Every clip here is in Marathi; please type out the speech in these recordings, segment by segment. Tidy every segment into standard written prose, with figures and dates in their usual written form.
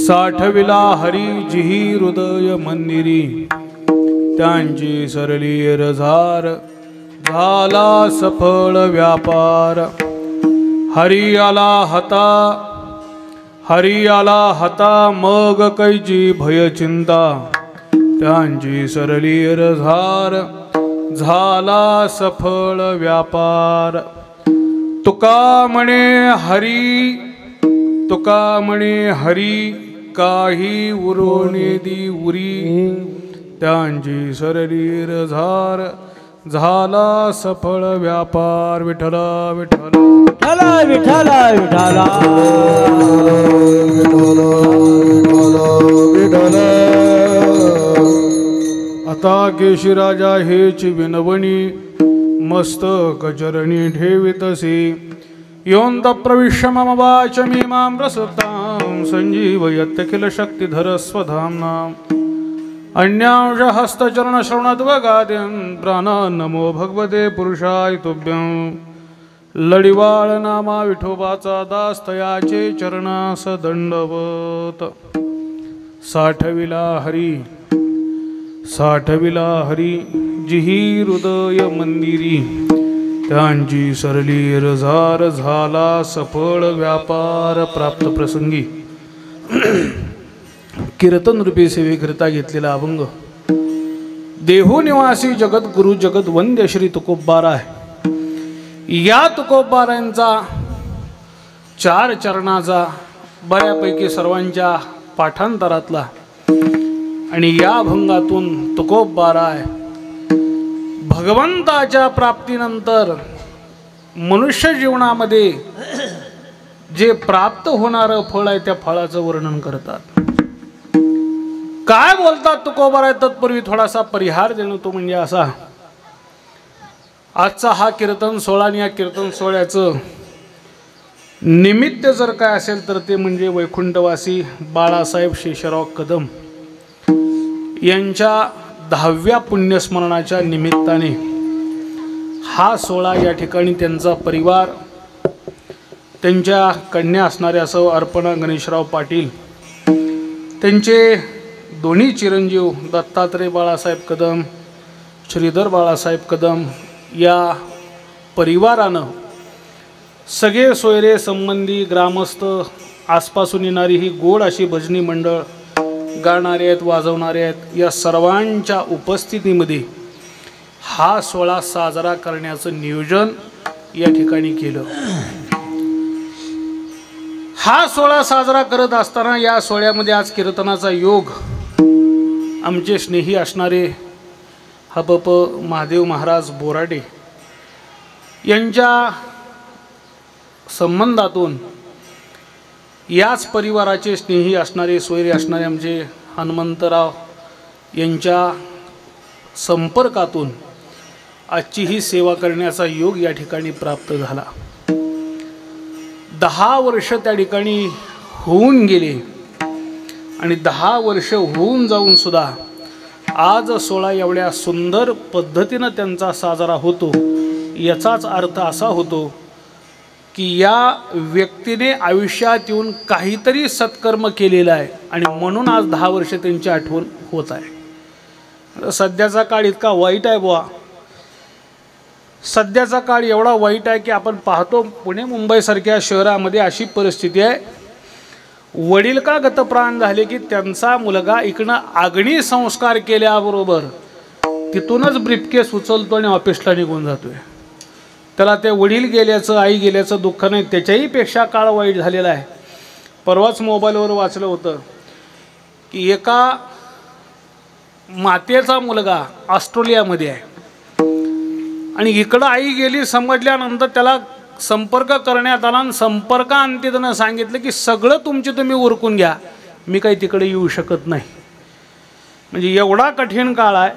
साठविला हरी जिही हृदय मंदिरी त्यांची सरली रझार झाला सफळ व्यापार हरी आला हता मग कैची भय चिंता त्यांची सरली रझार झाला सफळ व्यापार तुका म्हणे हरी काही उरोनेदी उरी त्यांची सरली रझार झाला सफळ व्यापार विठला विठला विठला विठला विठला आता केशीराजा हेच विनवणी मस्तक चरणी ठेवितसी योऽन्त प्रविश्य मम वाचमीमां प्रसुप्तां संजीवयत्यखिल शक्तिधर स्वधाम्ना अन्यांश हस्तचरणश्रवणद्वगाद्यं प्राणान् नमो भगवते पुरुषाय तुभ्यं लडिवाळ नामा विठोबाचा दास्तयाचे चरणास दंडवत साठविला हरी जिही हृदय मंदिरी त्यांची सरली रझार झाला सफळ व्यापार प्राप्त प्रसंगी कीर्तन रूपी सेवेकरिता घेतलेला अभंग देहू निवासी जगद्गुरु जगद्वंद्य श्री तुकोबार आहे। या तुकोबारांचा 4 चरणाचा बऱ्यापैकी सर्वांच्या पाठांतरातला आणि या अभंगातून तुकोबार आहे भगवंताच्या प्राप्तीनंतर मनुष्य जीवनामध्ये जे प्राप्त होणारं फळ आहे त्या फळाचं वर्णन करतात। काय बोलतात तुकोबार आहे तत्पूर्वी थोडासा परिहार देणं तो म्हणजे असा आजचा हा कीर्तन सोहळा आणि या कीर्तन सोहळ्याचं निमित्त जर काय असेल तर ते म्हणजे वैकुंठवासी बाळासाहेब शेषराव कदम यांच्या 10व्या पुण्यस्मरणाच्या निमित्ताने हा सोहळा या ठिकाणी त्यांचा परिवार त्यांच्या कन्या असणाऱ्या सौ अर्पणा गणेशराव पाटील त्यांचे दोन्ही चिरंजीव दत्तात्रय बाळासाहेब कदम श्रीधर बाळासाहेब कदम या परिवारानं सगळे सोयरे संबंधी ग्रामस्थ आसपासून येणारी ही गोड अशी भजनी मंडळ गाणारे आहेत वाजवणारे आहेत या सर्वांच्या उपस्थितीमध्ये हा सोहळा साजरा करण्याचं नियोजन या ठिकाणी केलं। हा सोहळा साजरा करत असताना या सोहळ्यामध्ये आज कीर्तनाचा योग आमचे स्नेही असणारे हपप महादेव महाराज बोराडे यांच्या संबंधातून याच परिवाराचे स्नेही असणारे सोयरे असणारे आमचे हनुमंतराव यांच्या संपर्कातून आजची ही सेवा करण्याचा योग या ठिकाणी प्राप्त झाला। 10 वर्ष त्या ठिकाणी होऊन गेले आणि 10 वर्ष होऊन जाऊन सुद्धा आज सोहळा एवढ्या सुंदर पद्धतीने त्यांचा साजरा होतो याचाच अर्थ असा होतो की या व्यक्तीने आयुष्यात येऊन काहीतरी सत्कर्म केलेला आहे आणि म्हणून आज 10 वर्ष त्यांची आठवण होत आहे। सध्याचा काळ इतका वाईट आहे बुवा सध्याचा काळ एवढा वाईट आहे की आपण पाहतो पुणे मुंबईसारख्या शहरामध्ये अशी परिस्थिती आहे, वडील का गतप्राण झाले की त्यांचा मुलगा इकडनं अग्नी संस्कार केल्याबरोबर तिथूनच ब्रीफकेस उचलतो आणि ऑफिसला निघून जातोय. त्याला ते वडील गेल्याचं आई गेल्याचं दुःख नाही, त्याच्याही पेक्षा काळ वाईट झालेला आहे. परवाच मोबाईलवर वाचलं होतं की एका मातेचा मुलगा ऑस्ट्रेलियामध्ये आहे आणि इकडं आई गेली समजल्यानंतर त्याला संपर्क करण्यात आला आणि संपर्कांती त्यानं सांगितलं की सगळं तुमची तुम्ही उरकून घ्या, मी काही तिकडे येऊ शकत नाही. म्हणजे एवढा कठीण काळ आहे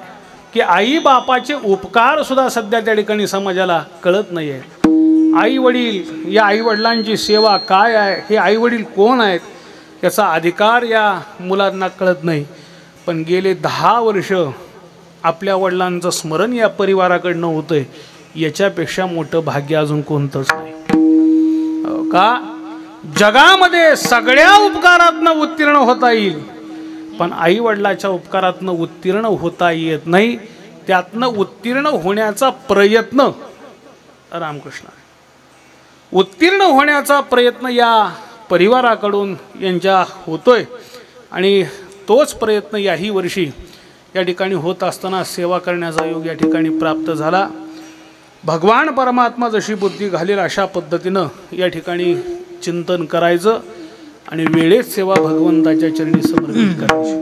की आई बापाचे उपकार सुद्धा सध्या त्या ठिकाणी समाजाला कळत नाही आहे. आई वडील, या आई वडिलांची सेवा काय आहे, हे आई वडील कोण आहेत याचा अधिकार या मुलांना कळत नाही. पण गेले 10 वर्ष आपल्या वडिलांचं स्मरण या परिवाराकडनं होतंय, याच्यापेक्षा मोठं भाग्य अजून कोणतंच नाही. का जगामध्ये सगळ्या उपकारातनं उत्तीर्ण होता येईल, पण आई वडिलाच्या उपकारातनं उत्तीर्ण होता येत नाही. त्यातनं उत्तीर्ण होण्याचा प्रयत्न रामकृष्ण, उत्तीर्ण होण्याचा प्रयत्न या परिवाराकडून यांच्या होतोय आणि तोच प्रयत्न याही वर्षी या ठिकाणी होत असताना सेवा करण्याचा योग या ठिकाणी प्राप्त झाला. भगवान परमात्मा जशी बुद्धी घालेल अशा पद्धतीनं या ठिकाणी चिंतन करायचं आणि वेळेत सेवा भगवंताच्या चरणी समर्पित करायची.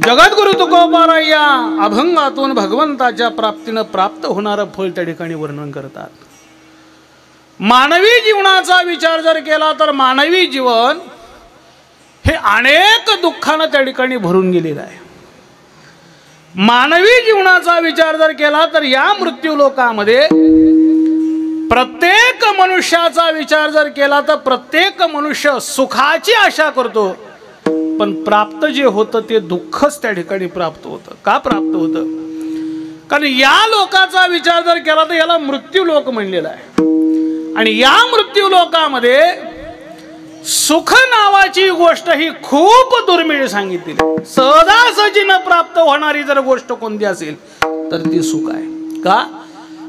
जगद्गुरु तुकोबाराया अभंगातून भगवंताच्या प्राप्तीनं प्राप्त होणारं फळ त्या ठिकाणी वर्णन करतात. मानवी जीवनाचा विचार जर केला तर मानवी जीवन हे अनेक दुःखानं त्या ठिकाणी भरून गेलेलं आहे. मानवी जीवनाचा विचार जर केला तर या मृत्यू लोकामध्ये प्रत्येक मनुष्याचा विचार जर केला तर प्रत्येक मनुष्य सुखाची आशा करतो, पण प्राप्त जे होतं ते दुःखच त्या ठिकाणी प्राप्त होतं. का प्राप्त होतं? कारण या लोकाचा विचार जर केला तर याला मृत्यू लोक म्हणलेला आहे आणि या मृत्यू लोकामध्ये सुख नावाची गोष्ट ही खूप दुर्मिळ सांगितली. सहजासहजी न प्राप्त होणारी जर गोष्ट कोणती असेल तर ती सुख आहे. का?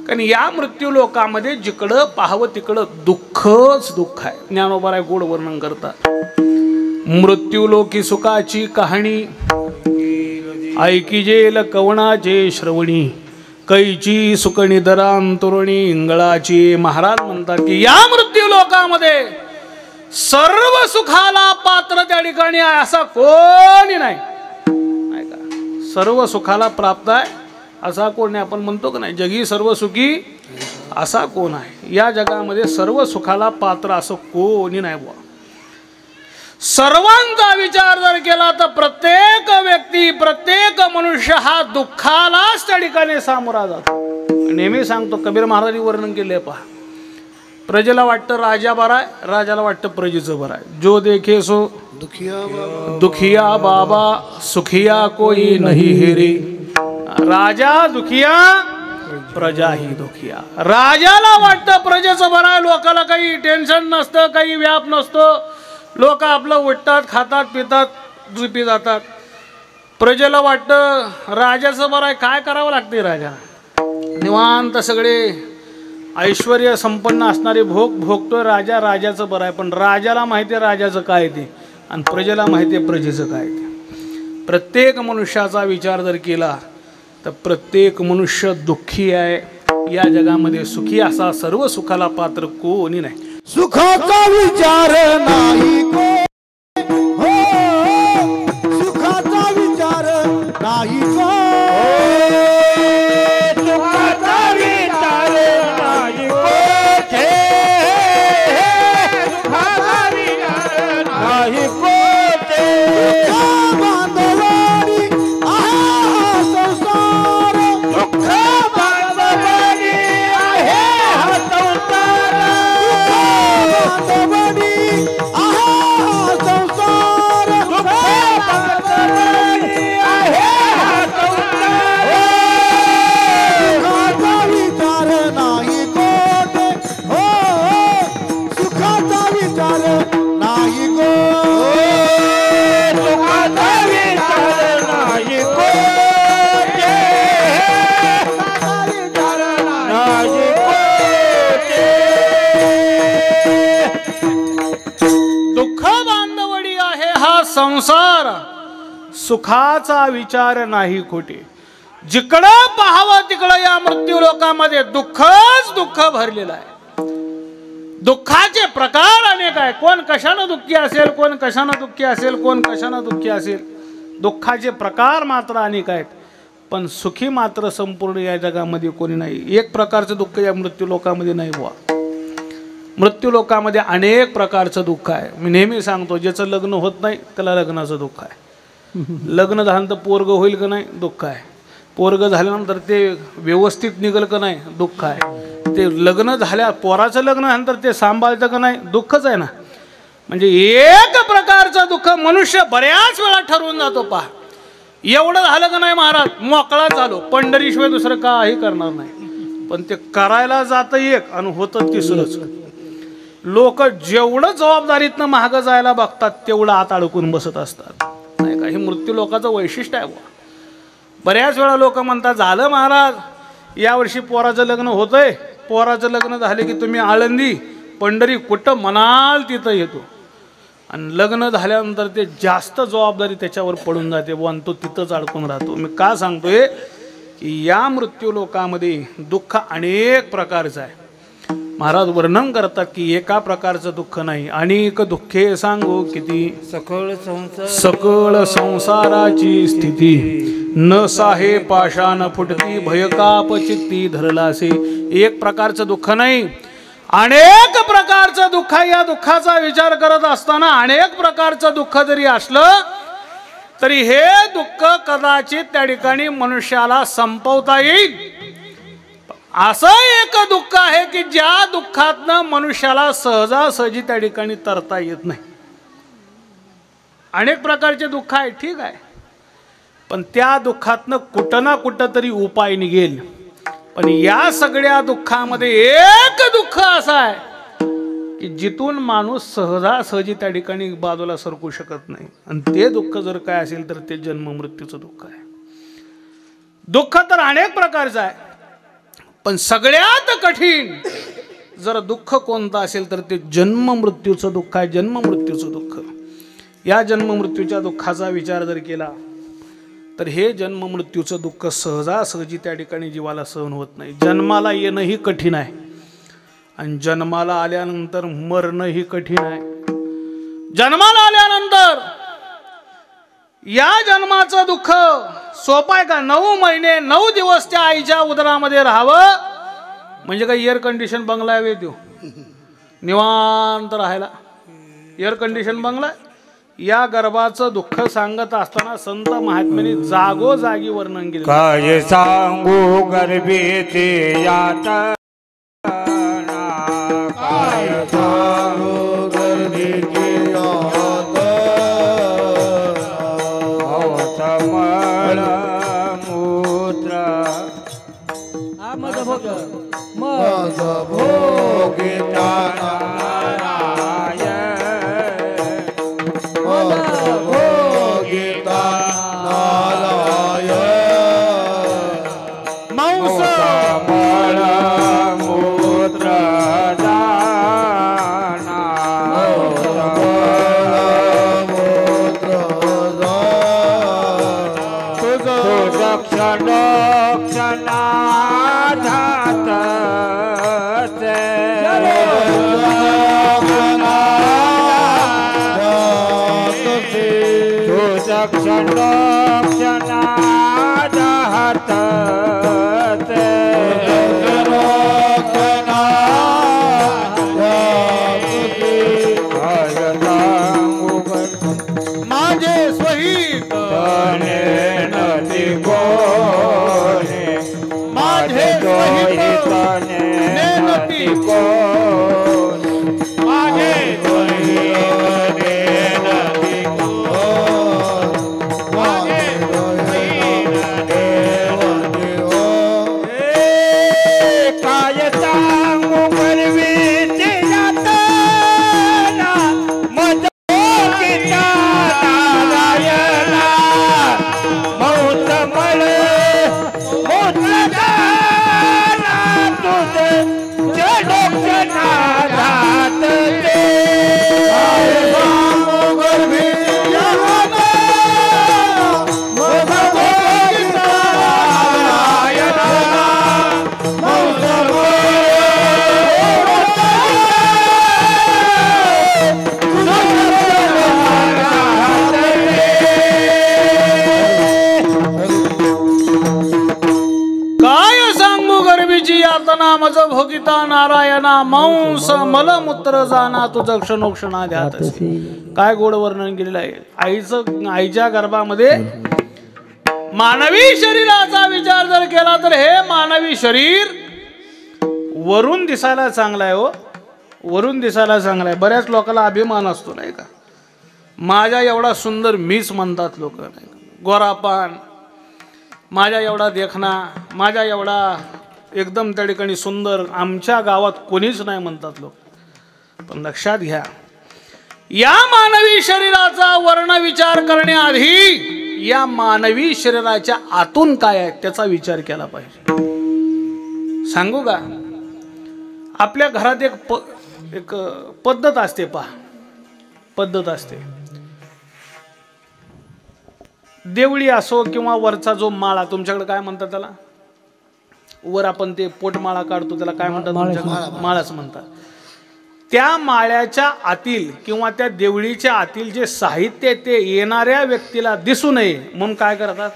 कारण या मृत्यू लोकामध्ये जिकडं पाहावं तिकडं दुःखच दुःख आहे. ज्ञानोबा गोड वर्णन करतात. मृत्यू लोकी सुखाची कहाणी ऐकिजेल कवणाचे श्रवणी, कैची सुकणी दरांतरुणी इंगळाची. महाराज म्हणतात की या मृत्यू लोकामध्ये सर्व सुखाला पात्र त्या ठिकाणी आहे असा कोणी नाही. सर्व सुखाला प्राप्त आहे असा कोण नाही. आपण म्हणतो का नाही, जगी सर्व सुखी असा कोण आहे? या जगामध्ये सर्व सुखाला पात्र असं कोणी नाही बुवा. सर्वांचा विचार जर केला तर प्रत्येक व्यक्ती, प्रत्येक मनुष्य हा दुःखालाच त्या ठिकाणी सामोरा जातो. नेहमी सांगतो, कबीर महाराजांनी वर्णन केले पहा. प्रजेला वाटतं राजा बरा आहे, राजाला वाटतं प्रजेचं बरं आहे. जो देखे सो दुखिया बाबा सुखिया कोई नहीं हेरे. राजा दुखिया प्रजा ही दुखिया. राजाला वाटतं प्रजेचं बरं आहे, लोकाला काही टेन्शन नसतं, काही व्याप नसतो, लोक आपलं उठतात, खातात, पितात, झोपी जातात. प्रजेला वाटतं राजाचं बरं आहे, काय करावं लागते राजा, निवांत सगळे ऐश्वर्य संपन्न असणारे भोग भोगतोय राजा, राजाचं बरं आहे. पण राजाला माहिती आहे राजाचं काय ते आणि प्रजेला माहिती आहे प्रजेचं काय ते. प्रत्येक मनुष्याचा विचार जर केला तर प्रत्येक मनुष्य दुःखी आहे. या जगामध्ये सुखी असा सर्व सुखाला पात्र कोणी नाही. सुखाचा विचार नाही हो, सुखाचा विचार नाही हो, सुखाचा विचार नाही हो, सुखाचा विचार नाही हो. बांधवाडी आहे संसार, दुःख बांधवाडी आहे संसार, बांधवाडी आहे सुखाचा विचार नाही खोटे. जिकडं पाहावं तिकडं या मृत्यू लोकामध्ये दुःखच दुःख भरलेलं आहे. दुःखाचे प्रकार अनेक आहे. कोण कशानं दुःखी असेल, कोण कशानं दुःखी असेल, कोण कशानं दुःखी असेल. दुःखाचे प्रकार मात्र अनेक आहेत, पण सुखी मात्र संपूर्ण या जगामध्ये कोणी नाही. एक प्रकारचं दुःख या मृत्यू लोकामध्ये नाही बुवा. मृत्यू लोकामध्ये अनेक प्रकारचं दुःख आहे. मी नेहमी सांगतो, ज्याचं लग्न होत नाही त्याला लग्नाचं दुःख आहे. लग्न झाल्यानंतर पोरग होईल का नाही, दुःख आहे. पोरग झाल्यानंतर ते व्यवस्थित निघल का नाही, दुःख आहे. ते लग्न झाल्या पोराचं लग्न झाल्यानंतर ते सांभाळतं का नाही, दुःखच आहे ना. म्हणजे एक प्रकारचं दुःख मनुष्य बऱ्याच वेळा ठरवून जातो. पहा, एवढं झालं का नाही महाराज, मोकळा झालो, पंढरीशिवाय दुसरं काही करणार नाही. पण ते करायला जातं एक आणि होतं तिसरंच. लोक जेवढं जबाबदारीतनं मागं जायला बघतात तेवढं आत अडकून बसत असतात, नाही का. हे मृत्यू लोकांचं वैशिष्ट्य आहे बुवा. बऱ्याच वेळा लोक म्हणतात, झालं महाराज यावर्षी पोराचं लग्न होतंय, पोराचं लग्न झाले की तुम्ही आळंदी पंढरी कुठं म्हणाल तिथं येतो. आणि लग्न झाल्यानंतर ते जास्त जबाबदारी त्याच्यावर पडून जाते बुवा, आणि तो तिथंच अडकून राहतो. मी का सांगतोय की या मृत्यू लोकामध्ये दुःख अनेक प्रकारचं आहे. महाराज वर्णन करतात की एका प्रकारचं दुःख नाही, अनेक दुःखे सांगू किती. सकळ संसाराची स्थिती न साहे पाषाण फुटती, भयकाप चित्ती धरलासे. एक प्रकारचं दुःख नाही, अनेक प्रकारचं दुःख. या दुःखाचा विचार करत असताना अनेक प्रकारचं दुःख जरी असलं तरी हे दुःख कदाचित त्या ठिकाणी मनुष्याला संपवता येईल. असं एक दुःख आहे की ज्या दुःखातनं मनुष्याला सहजासहजी त्या ठिकाणी तरता येत नाही. अनेक प्रकारचे दुःख आहे, ठीक आहे, पण त्या दुःखातनं कुठं ना कुठं तरी उपाय निघेल. पण या सगळ्या दुःखामध्ये एक दुःख असं आहे की जिथून माणूस सहजासहजी त्या ठिकाणी बाजूला सरकू शकत नाही. आणि ते दुःख जर काय असेल तर ते जन्म मृत्यूचं दुःख आहे. दुःख तर अनेक प्रकारचं आहे, पण सगळ्यात कठीण जर दुःख कोणतं असेल तर ते जन्म मृत्यूचं दुःख आहे. जन्म मृत्यूचं दुःख. या जन्म मृत्यूच्या दुःखाचा विचार जर केला तर हे जन्म मृत्यूचं दुःख सहजासहजी त्या ठिकाणी जीवाला सहन होत नाही. जन्माला येणंही कठीण आहे आणि जन्माला आल्यानंतर मरणंही कठीण आहे. जन्माला आल्यानंतर या जन्माचं दुःख सोपं आहे का? 9 महिने 9 दिवस त्या आईच्या उदरामध्ये राहावं म्हणजे काय एअर कंडिशन बंगला आहे तो निवांत राहायला. एअर कंडिशन बंगला. या गर्भाचं दुःख सांगत असताना संत महात्म्यांनी जागोजागी वर्णन केले. काय सांगू गर्भीचे यातना, काय सांगू गर्भीचे यातना, मळ मूत्र मज भोगिता जय डॉक्टर मांस मलमूत्र जाना तुझं क्षणोक्षणा ध्यात असे. काय गोड वर्णन केलेलं आहे. आईच्या गर्भामध्ये मानवी शरीराचा विचार जर केला तर हे मानवी शरीर वरून दिसायला चांगला आहे. हो, वरून दिसायला चांगला आहे. बऱ्याच लोकांना अभिमान असतो नाही का, माझ्या एवढा सुंदर मीच म्हणतात लोक, नाही का, गोरापान, माझ्या एवढा देखना, माझ्या एवढा एकदम त्या ठिकाणी सुंदर आमच्या गावात कोणीच नाही म्हणतात लोक. पण लक्षात घ्या, या मानवी शरीराचा वर्ण विचार करण्याआधी या मानवी शरीराच्या आतून काय आहे त्याचा विचार केला पाहिजे. सांगू का, आपल्या घरात एक पद्धत असते. पहा, पद्धत असते. देवळी असो किंवा वरचा जो माळा, तुमच्याकडे काय म्हणतात त्याला, वर आपण ते पोटमाळा काढतो त्याला काय म्हणतात तुमच्याकडे, माळाच म्हणतात. त्या माळ्याच्या आतील किंवा त्या देवळीच्या आतील जे साहित्य ते येणाऱ्या व्यक्तीला दिसू नये म्हणून काय करतात,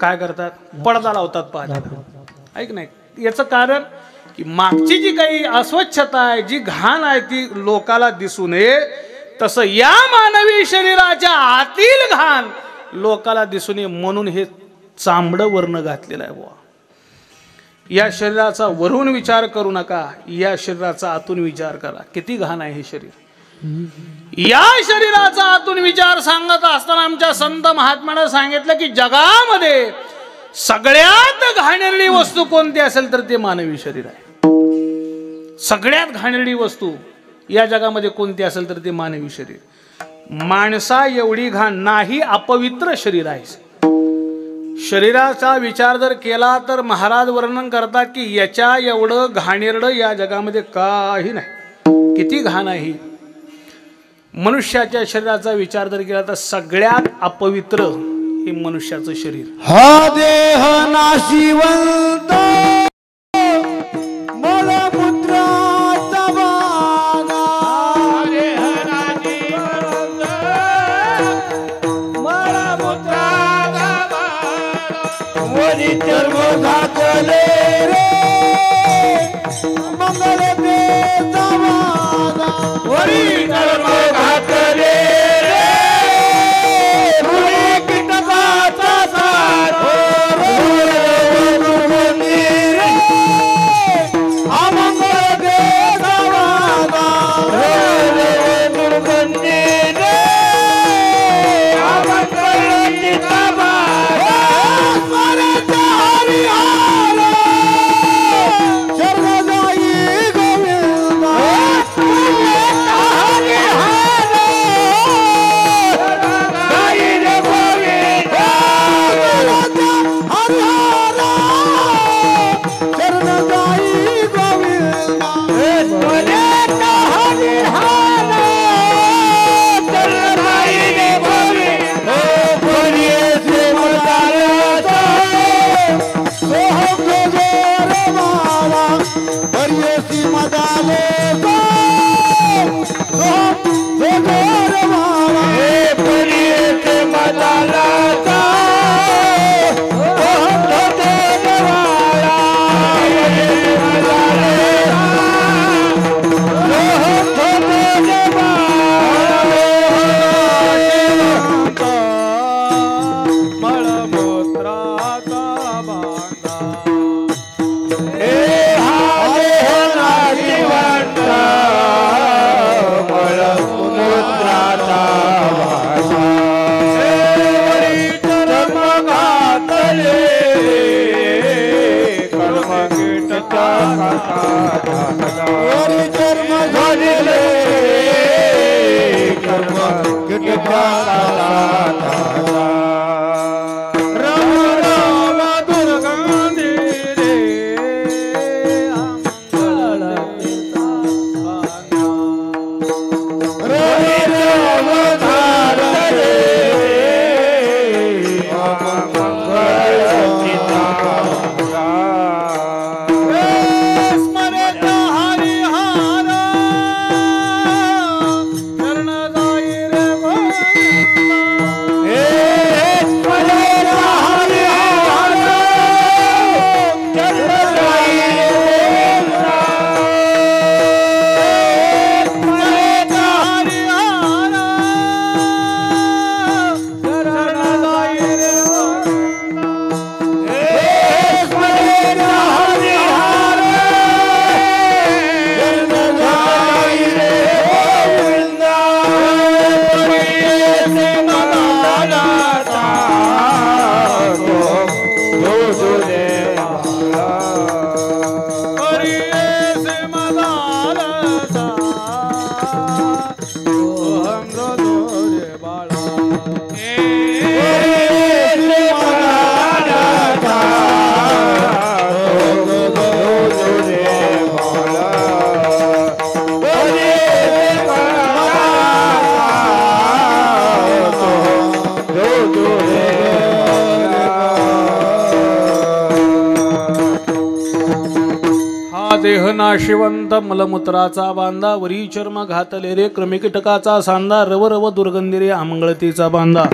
काय करतात, पडदा लावतात. पाहता ऐक नाही, याचं कारण की मागची जी काही अस्वच्छता आहे, जी घाण आहे ती लोकाला दिसू नये. तसं या मानवी शरीराच्या आतील घाण लोकाला दिसू नये म्हणून हे चांबडं वर्ण घातलेलं आहे. बुवा, या शरीराचा वरून विचार करू नका, या शरीराचा आतून विचार करा. किती घाण आहे हे शरीर. या शरीराचा आतून विचार सांगत असताना आमच्या संत महात्म्यानं सांगितलं की जगामध्ये सगळ्यात घाणेरडी वस्तू कोणती असेल तर ते मानवी शरीर आहे. सगळ्यात घाणेरडी वस्तू या जगामध्ये कोणती असेल तर ते मानवी शरीर. माणसा एवढी घाण नाही अपवित्र शरीर आहे. शरीराचा विचार जर केला तर महाराज वर्णन करतात की याच्या एवढं घाणेरडं या जगामध्ये काही नाही. किती घाण आहे. मनुष्याच्या शरीराचा विचार जर केला तर सगळ्यात अपवित्र हे मनुष्याचं शरीर. हा देह नाशिवंत मलमूत्राचा बागा, देह नाशिवंत मलमूत्राचा बागा, वरी चर्म घातले रे मंगल देचा बागा, वरी चर्म घातले रे रुई कीटकाचा साथ, नाशिवंत मलमूत्राचा बांधा, वरी चर्म घातले रे क्रमिकीटकाचा सांदा, रव रव दुर्गंधी रे अमंगळतीचा बांधा,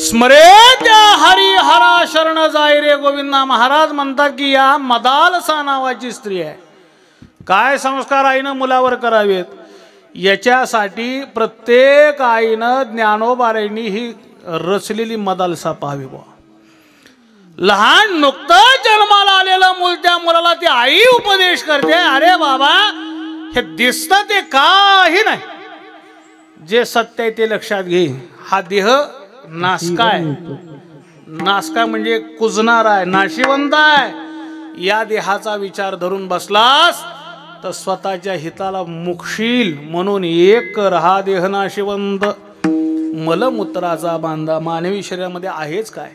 स्मरे त्या हरी हरा शरण जाय रे गोविंदा. महाराज म्हणतात की या मदालसा नावाची स्त्री आहे. काय संस्कार आईनं मुलावर करावेत याच्यासाठी प्रत्येक आईनं ज्ञानोबारायांनी ही रचलेली मदालसा पाहावी. लहान नुकतं जन्माला आलेलं मूल, त्या मुलाला ती आई उपदेश करते, अरे बाबा हे दिसतं ते काही नाही, जे सत्य आहे ते लक्षात घे. हा देह नासका आहे, नासका म्हणजे कुजणार आहे, नाशिवंत आहे. या देहाचा विचार धरून बसलास तर स्वतःच्या हिताला मुक्षील. म्हणून एक कर हा देह नाशिवंत मलमूत्राचा बांधा. मानवी शरीरामध्ये आहेच काय?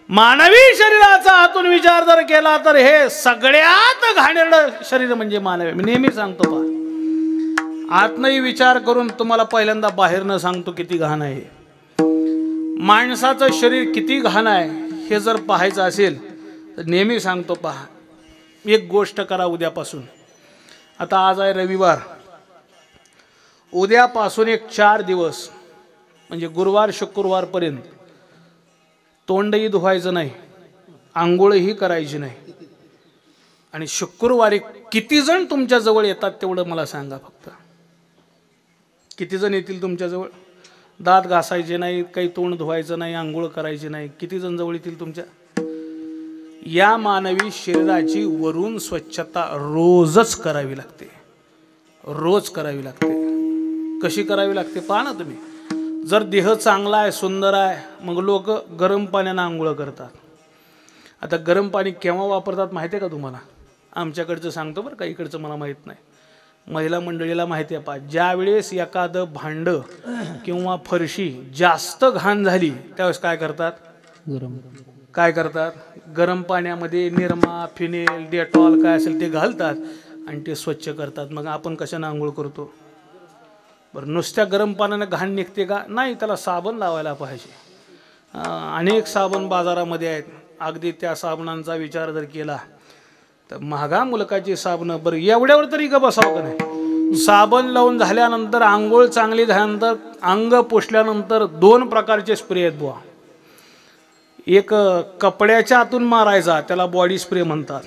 मानवी शरीराचा आतून विचार जर केला तर हे सगळ्यात घाणेरडं शरीर म्हणजे मानवी. मी नेहमी सांगतो पहा, आतनही विचार करून तुम्हाला पहिल्यांदा बाहेरनं सांगतो किती घाण आहे. माणसाचं शरीर किती घाण आहे हे जर पाहायचं असेल तर नेहमी सांगतो पहा, एक गोष्ट करा उद्यापासून. आता आज आहे रविवार, उद्यापासून एक 4 दिवस म्हणजे गुरुवार शुक्रवारपर्यंत तोंडही धुवायचं नाही, आंघोळही करायची नाही. आणि शुक्रवारी किती जण तुमच्या जवळ येतात तेवढं मला सांगा फक्त. किती जण येतील तुमच्या जवळ? दात घासायचे नाही, काही तोंड धुवायचं नाही, आंघोळ करायची नाही, किती जण जवळ येतील तुमच्या? या मानवी शरीराची वरून स्वच्छता रोजच करावी लागते, रोज करावी लागते. कशी करावी लागते पहा ना तुम्ही. जर देह चांगला आहे, सुंदर आहे, मग लोक गरम पाण्यानं आंघोळ करतात. आता गरम पाणी केव्हा वापरतात माहिती आहे का तुम्हाला? आमच्याकडचं सांगतो बरं का, इकडचं मला माहीत नाही. महिला मंडळीला माहिती आहे पहा, ज्यावेळेस एखादं भांडं किंवा फरशी जास्त घाण झाली त्यावेळेस काय करतात? काय करतात? गरम पाण्यामध्ये निरमा, फिनेल, डेटॉल काय असेल ते घालतात आणि ते स्वच्छ करतात. मग आपण कशाने आंघोळ करतो? बरं, नुसत्या गरम पाण्यानं घाण निघते का? नाही, त्याला साबण लावायला पाहिजे. अनेक साबण बाजारामध्ये आहेत. अगदी त्या साबणांचा विचार जर केला तर महागा मुलकाची साबणं, बरं एवढ्यावर तरी का बसावं का नाही? साबण लावून झाल्यानंतर, आंघोळ चांगली झाल्यानंतर, अंग पुसल्यानंतर 2 प्रकारचे स्प्रे आहेत बुवा. एक कपड्याच्या आतून मारायचा, त्याला बॉडी स्प्रे म्हणतात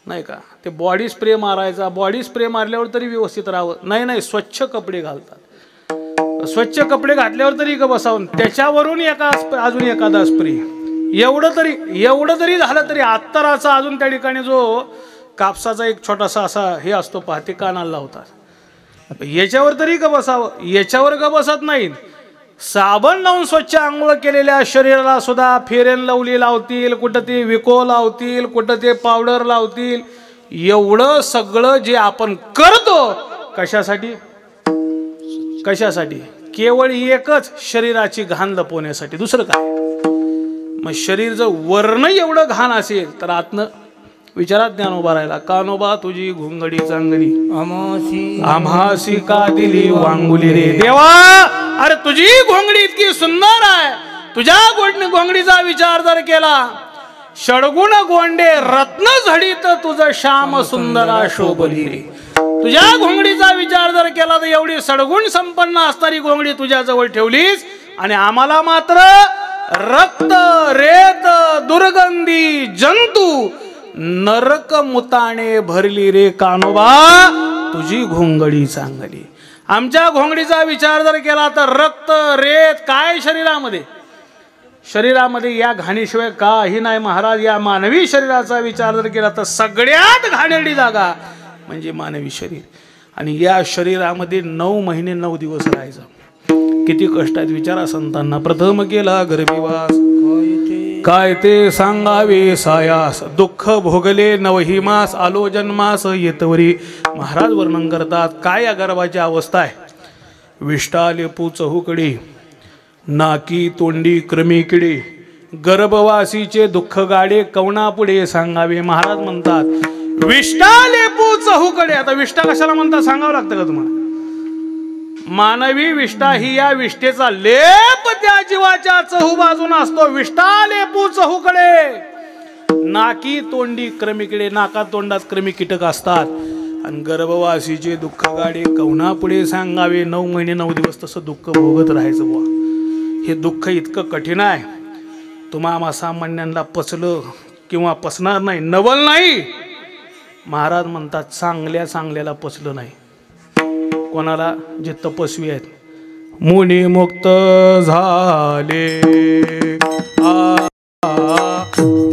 नाही का? ते बॉडी स्प्रे मारायचा. बॉडी स्प्रे मारल्यावर तरी व्यवस्थित राहावं. नाही, स्वच्छ कपडे घालतात. स्वच्छ कपडे घातल्यावर तरी का बसावं, त्याच्यावरून अजून एखादा स्प्रे. एवढं जरी झालं तरी अत्तराचा अजून त्या ठिकाणी जो कापसाचा एक छोटासा असा हे असतो पहा, ते कानाला लावतात. याच्यावर तरी का बसावं? याच्यावर का बसत नाही. साबण लावून स्वच्छ आंघोळ केलेल्या शरीराला सुद्धा फेरेन लवली लावतील, कुठं ते विको लावतील, कुठं ते पावडर लावतील. एवढं सगळं जे आपण करतो कशासाठी? कशासाठी? केवळ एकच, शरीराची घाण लपवण्यासाठी, दुसरं काय? मग शरीर जर वर्ण एवढं घाण असेल तर आतनं विचारात ज्ञानोबा राहिला. कानोबा तुझी घोंगडी चांगली, आम्हासी का दिली वांगुली रे देवा. अरे तुझी घोंगडी इतकी सुंदर आहे, तुझ्या घोंगडीचा विचार जर केला, षडगुण गोंडे रत्न झडीत तुझं श्याम सुंदरा शोभली रे. तुझ्या घोंगडीचा विचार जर केला तर एवढी सडगुण संपन्न असणारी घोंगडी तुझ्या जवळ ठेवलीस आणि आम्हाला मात्र रक्त, रेत, दुर्गंधी, जंतू, नरक मुताने भरली रे कानोबा तुझी घोंगडी चांगली. आमच्या घोंगडीचा विचार जर केला तर रक्त, रेत काय शरीरामध्ये या घाणीशिवाय काही नाही महाराज. या मानवी शरीराचा विचार जर केला तर सगळ्यात घाणेरडी जागा म्हणजे मानवी शरीर. आणि या शरीरामध्ये 9 महिने 9 दिवस राहायचं. किती कष्ट आहेत विचारा संतांना. प्रथम केला गर्भीवास, काय ते सांगावे सायास, दुःख भोगले 9 मास, आलो जन्मास येतवरी. महाराज वर्णन करतात काय या गर्भाची अवस्था आहे. विष्टाले चहूकडे, नाकी तोंडी क्रमी किडे, गर्भवासीचे दुःख गाडे, कवना पुढे सांगावे. महाराज म्हणतात विष्टाले चहूकडे. आता विष्टा कशाला म्हणतात सांगावं लागतं का तुम्हाला? मानवी विष्ठा ही या विष्ठेचा लेप त्या जीवाच्या चहू बाजून असतो. विष्ठा लेपू चहूकडे, नाकी तोंडी क्रमिकिडे, नाका तोंडात क्रमी कीटक असतात. आणि गर्भवासीचे दुःख गाडे कवना पुढे सांगावे. 9 महिने 9 दिवस तसं दुःख भोगत राहायचं बुवा. हे दुःख इतकं कठीण आहे, तुम्हा सामान्यांना पचलं किंवा पचणार नाही, नवल नाही. महाराज म्हणतात चांगल्या चांगल्याला पचलं नाही. कोणाला? जे तपस्वी आहेत. मुनी मुक्त झाले,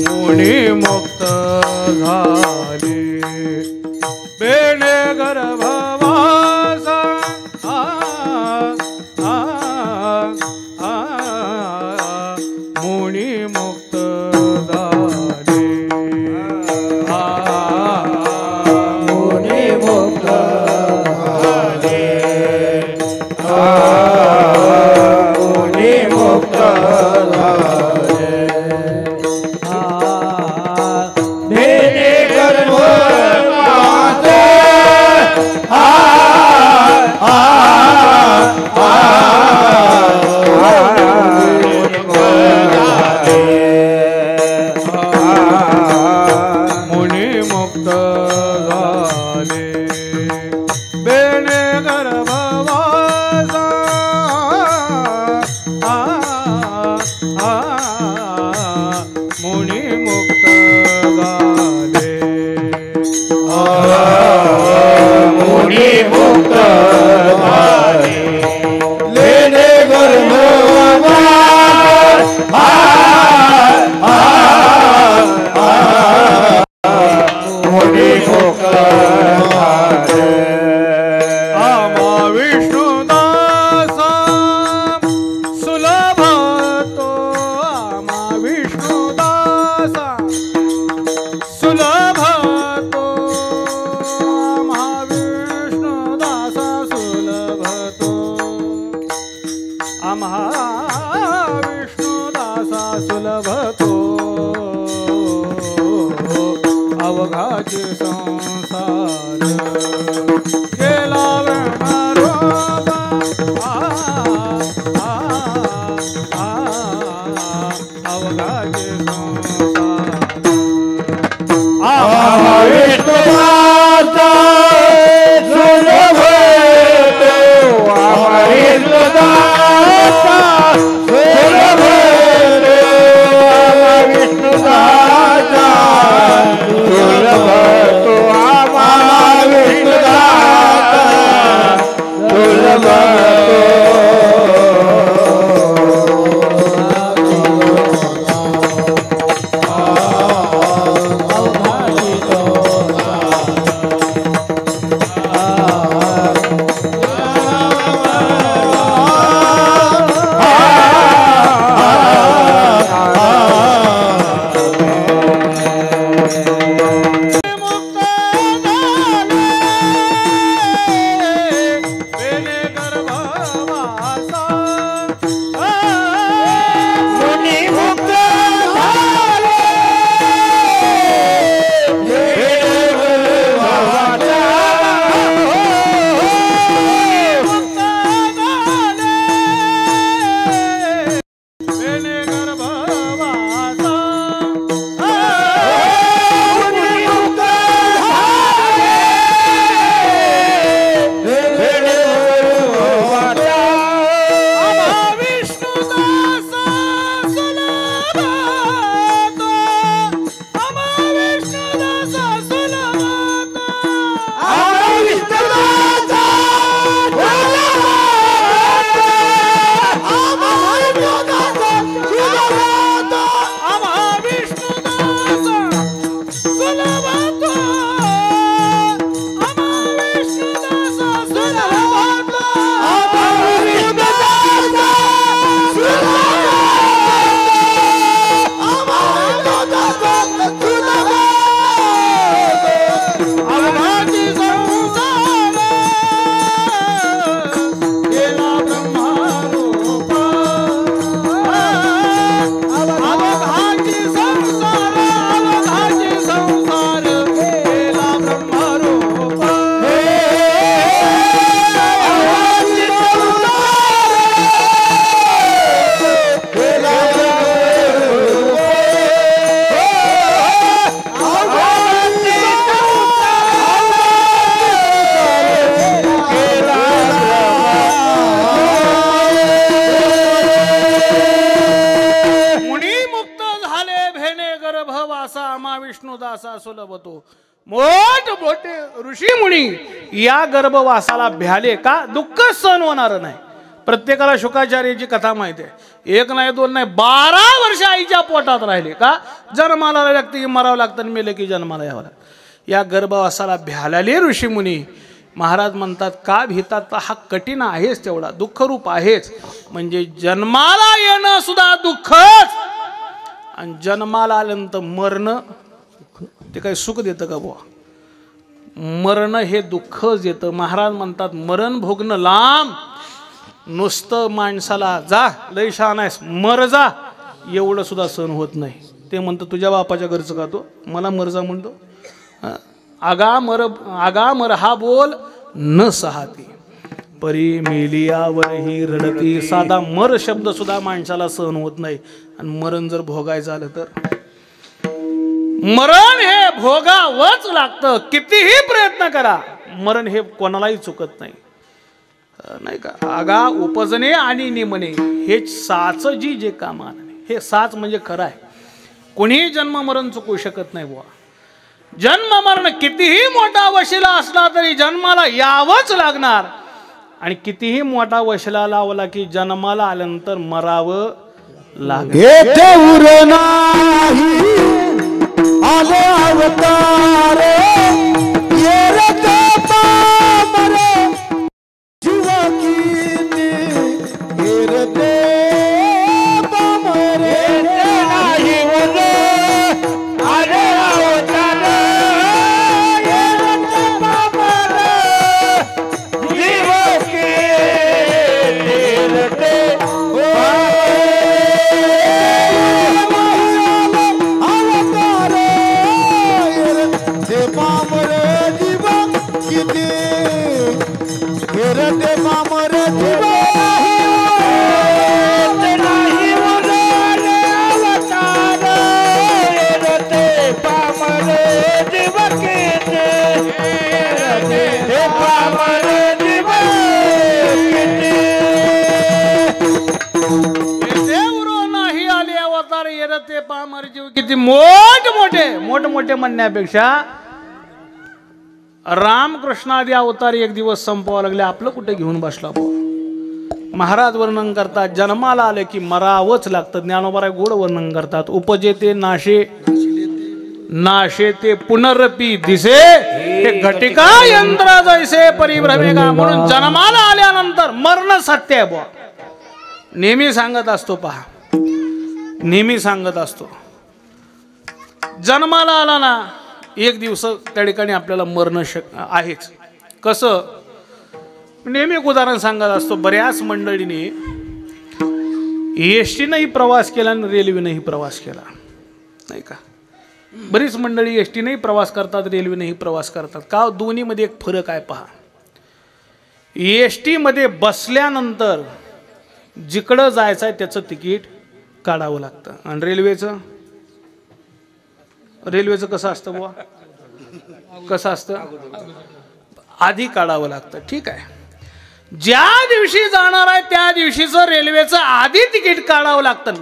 मुनी मुक्त झाले, बेणे गर्भवासा मुनी मुक्त झाले, मुनी मुक्त झाले, मुनी मुक्त झाले, भेने गर्भवासे मुनी मुक्त झाले, बेणे गर्भवासा मुनी मुक्त झाले, मुनी मुक्त झाले, लेणे मुनी मुक्त झाले, आमा विष्णुदासा सुलभ तो, आमा विष्णुदासा सुलभ तो, आमा विष्णुदासा बघतो मोठ मोठे ऋषी मुनी या गर्भवासाला भ्याले का दुःख सहन होणार नाही. प्रत्येकाला शुकाचार्याची कथा माहिती आहे. 1 नाही 2 नाही 12 वर्ष आईच्या पोटात राहिले का जन्माला लागतं की मरावं लागतं आणि मेलं की जन्माला यावं लागतं. या गर्भवासाला भ्यालेले ऋषी मुनी महाराज म्हणतात का भीतात तर हा कठीण आहेच तेवढा दुःखरूप आहेच. म्हणजे जन्माला येणं सुद्धा दुःखच आणि जन्माला आल्यानंतर मरणं ते काही सुख देतं का बुवा. मरणं हे दुःखच देतं. महाराज म्हणतात मरण भोगणं लांब नुसतं माणसाला जा लय शहाणा आहेस मर जा एवढं सुद्धा सहन होत नाही. ते म्हणतं तुझ्या बापाच्या घरचं का तो मला मर जा म्हणतो. आगा मर हा बोल न सहाती परी मेलियावर ही रडती. साधा मर शब्द सुद्धा माणसाला सहन होत नाही आणि मरण जर भोगायचं आलं तर मरण हे भोगावंच लागतं. कितीही प्रयत्न करा मरण हे कोणालाही चुकत नाही नाही का. आगा उपजणे आणि निमणे हे साच जी जे कामान हे साच म्हणजे खरं आहे. कोणीही जन्म मरण चुकू शकत नाही बुवा. जन्म मरण कितीही मोठा वशिला असला तरी जन्माला यावंच लागणार आणि कितीही मोठा वशिला लावला की जन्माला आल्यानंतर मरावं लागेल. आले अवतार जीवा कीती हेरते पामरे नाही वर आले अवतार हेरते पामरे जीवा कीती हेरते किती मोठमोठे म्हणण्यापेक्षा रामकृष्णादी अवतार एक दिवस संपवा लागले आपलं कुठे घेऊन बसला बुवा. महाराज वर्णन करतात जन्माला आले की मरावंच लागतं. ज्ञानोबा गोड वर्णन करतात उपजेते नाशे नाशे ते पुनरपी दिसे ते घटिका यंत्र जैसे परिभ्रमेगा. म्हणून जन्माला आल्यानंतर मरण सत्य आहे बुवा. नेहमी सांगत असतो पहा नेहमी सांगत असतो जन्माला आला ना एक दिवस त्या ठिकाणी आपल्याला मरण आहेच. कसं नेहमी एक उदाहरण सांगत असतो. बऱ्याच मंडळीने एसटीनेही प्रवास केला आणि रेल्वेनेही प्रवास केला नाही का. बरीच मंडळी एसटीनेही प्रवास करतात रेल्वेनेही प्रवास करतात. का दोन्हीमध्ये एक फरक आहे पहा. एसटीमध्ये बसल्यानंतर जिकडं जायचं आहे त्याचं तिकीट काढावं लागतं आणि रेल्वेचं कसं असतं बुवा कसं असतं आधी काढावं लागतं. ठीक आहे. ज्या दिवशी जाणार आहे त्या दिवशीचं रेल्वेचं आधी तिकीट काढावं लागतं.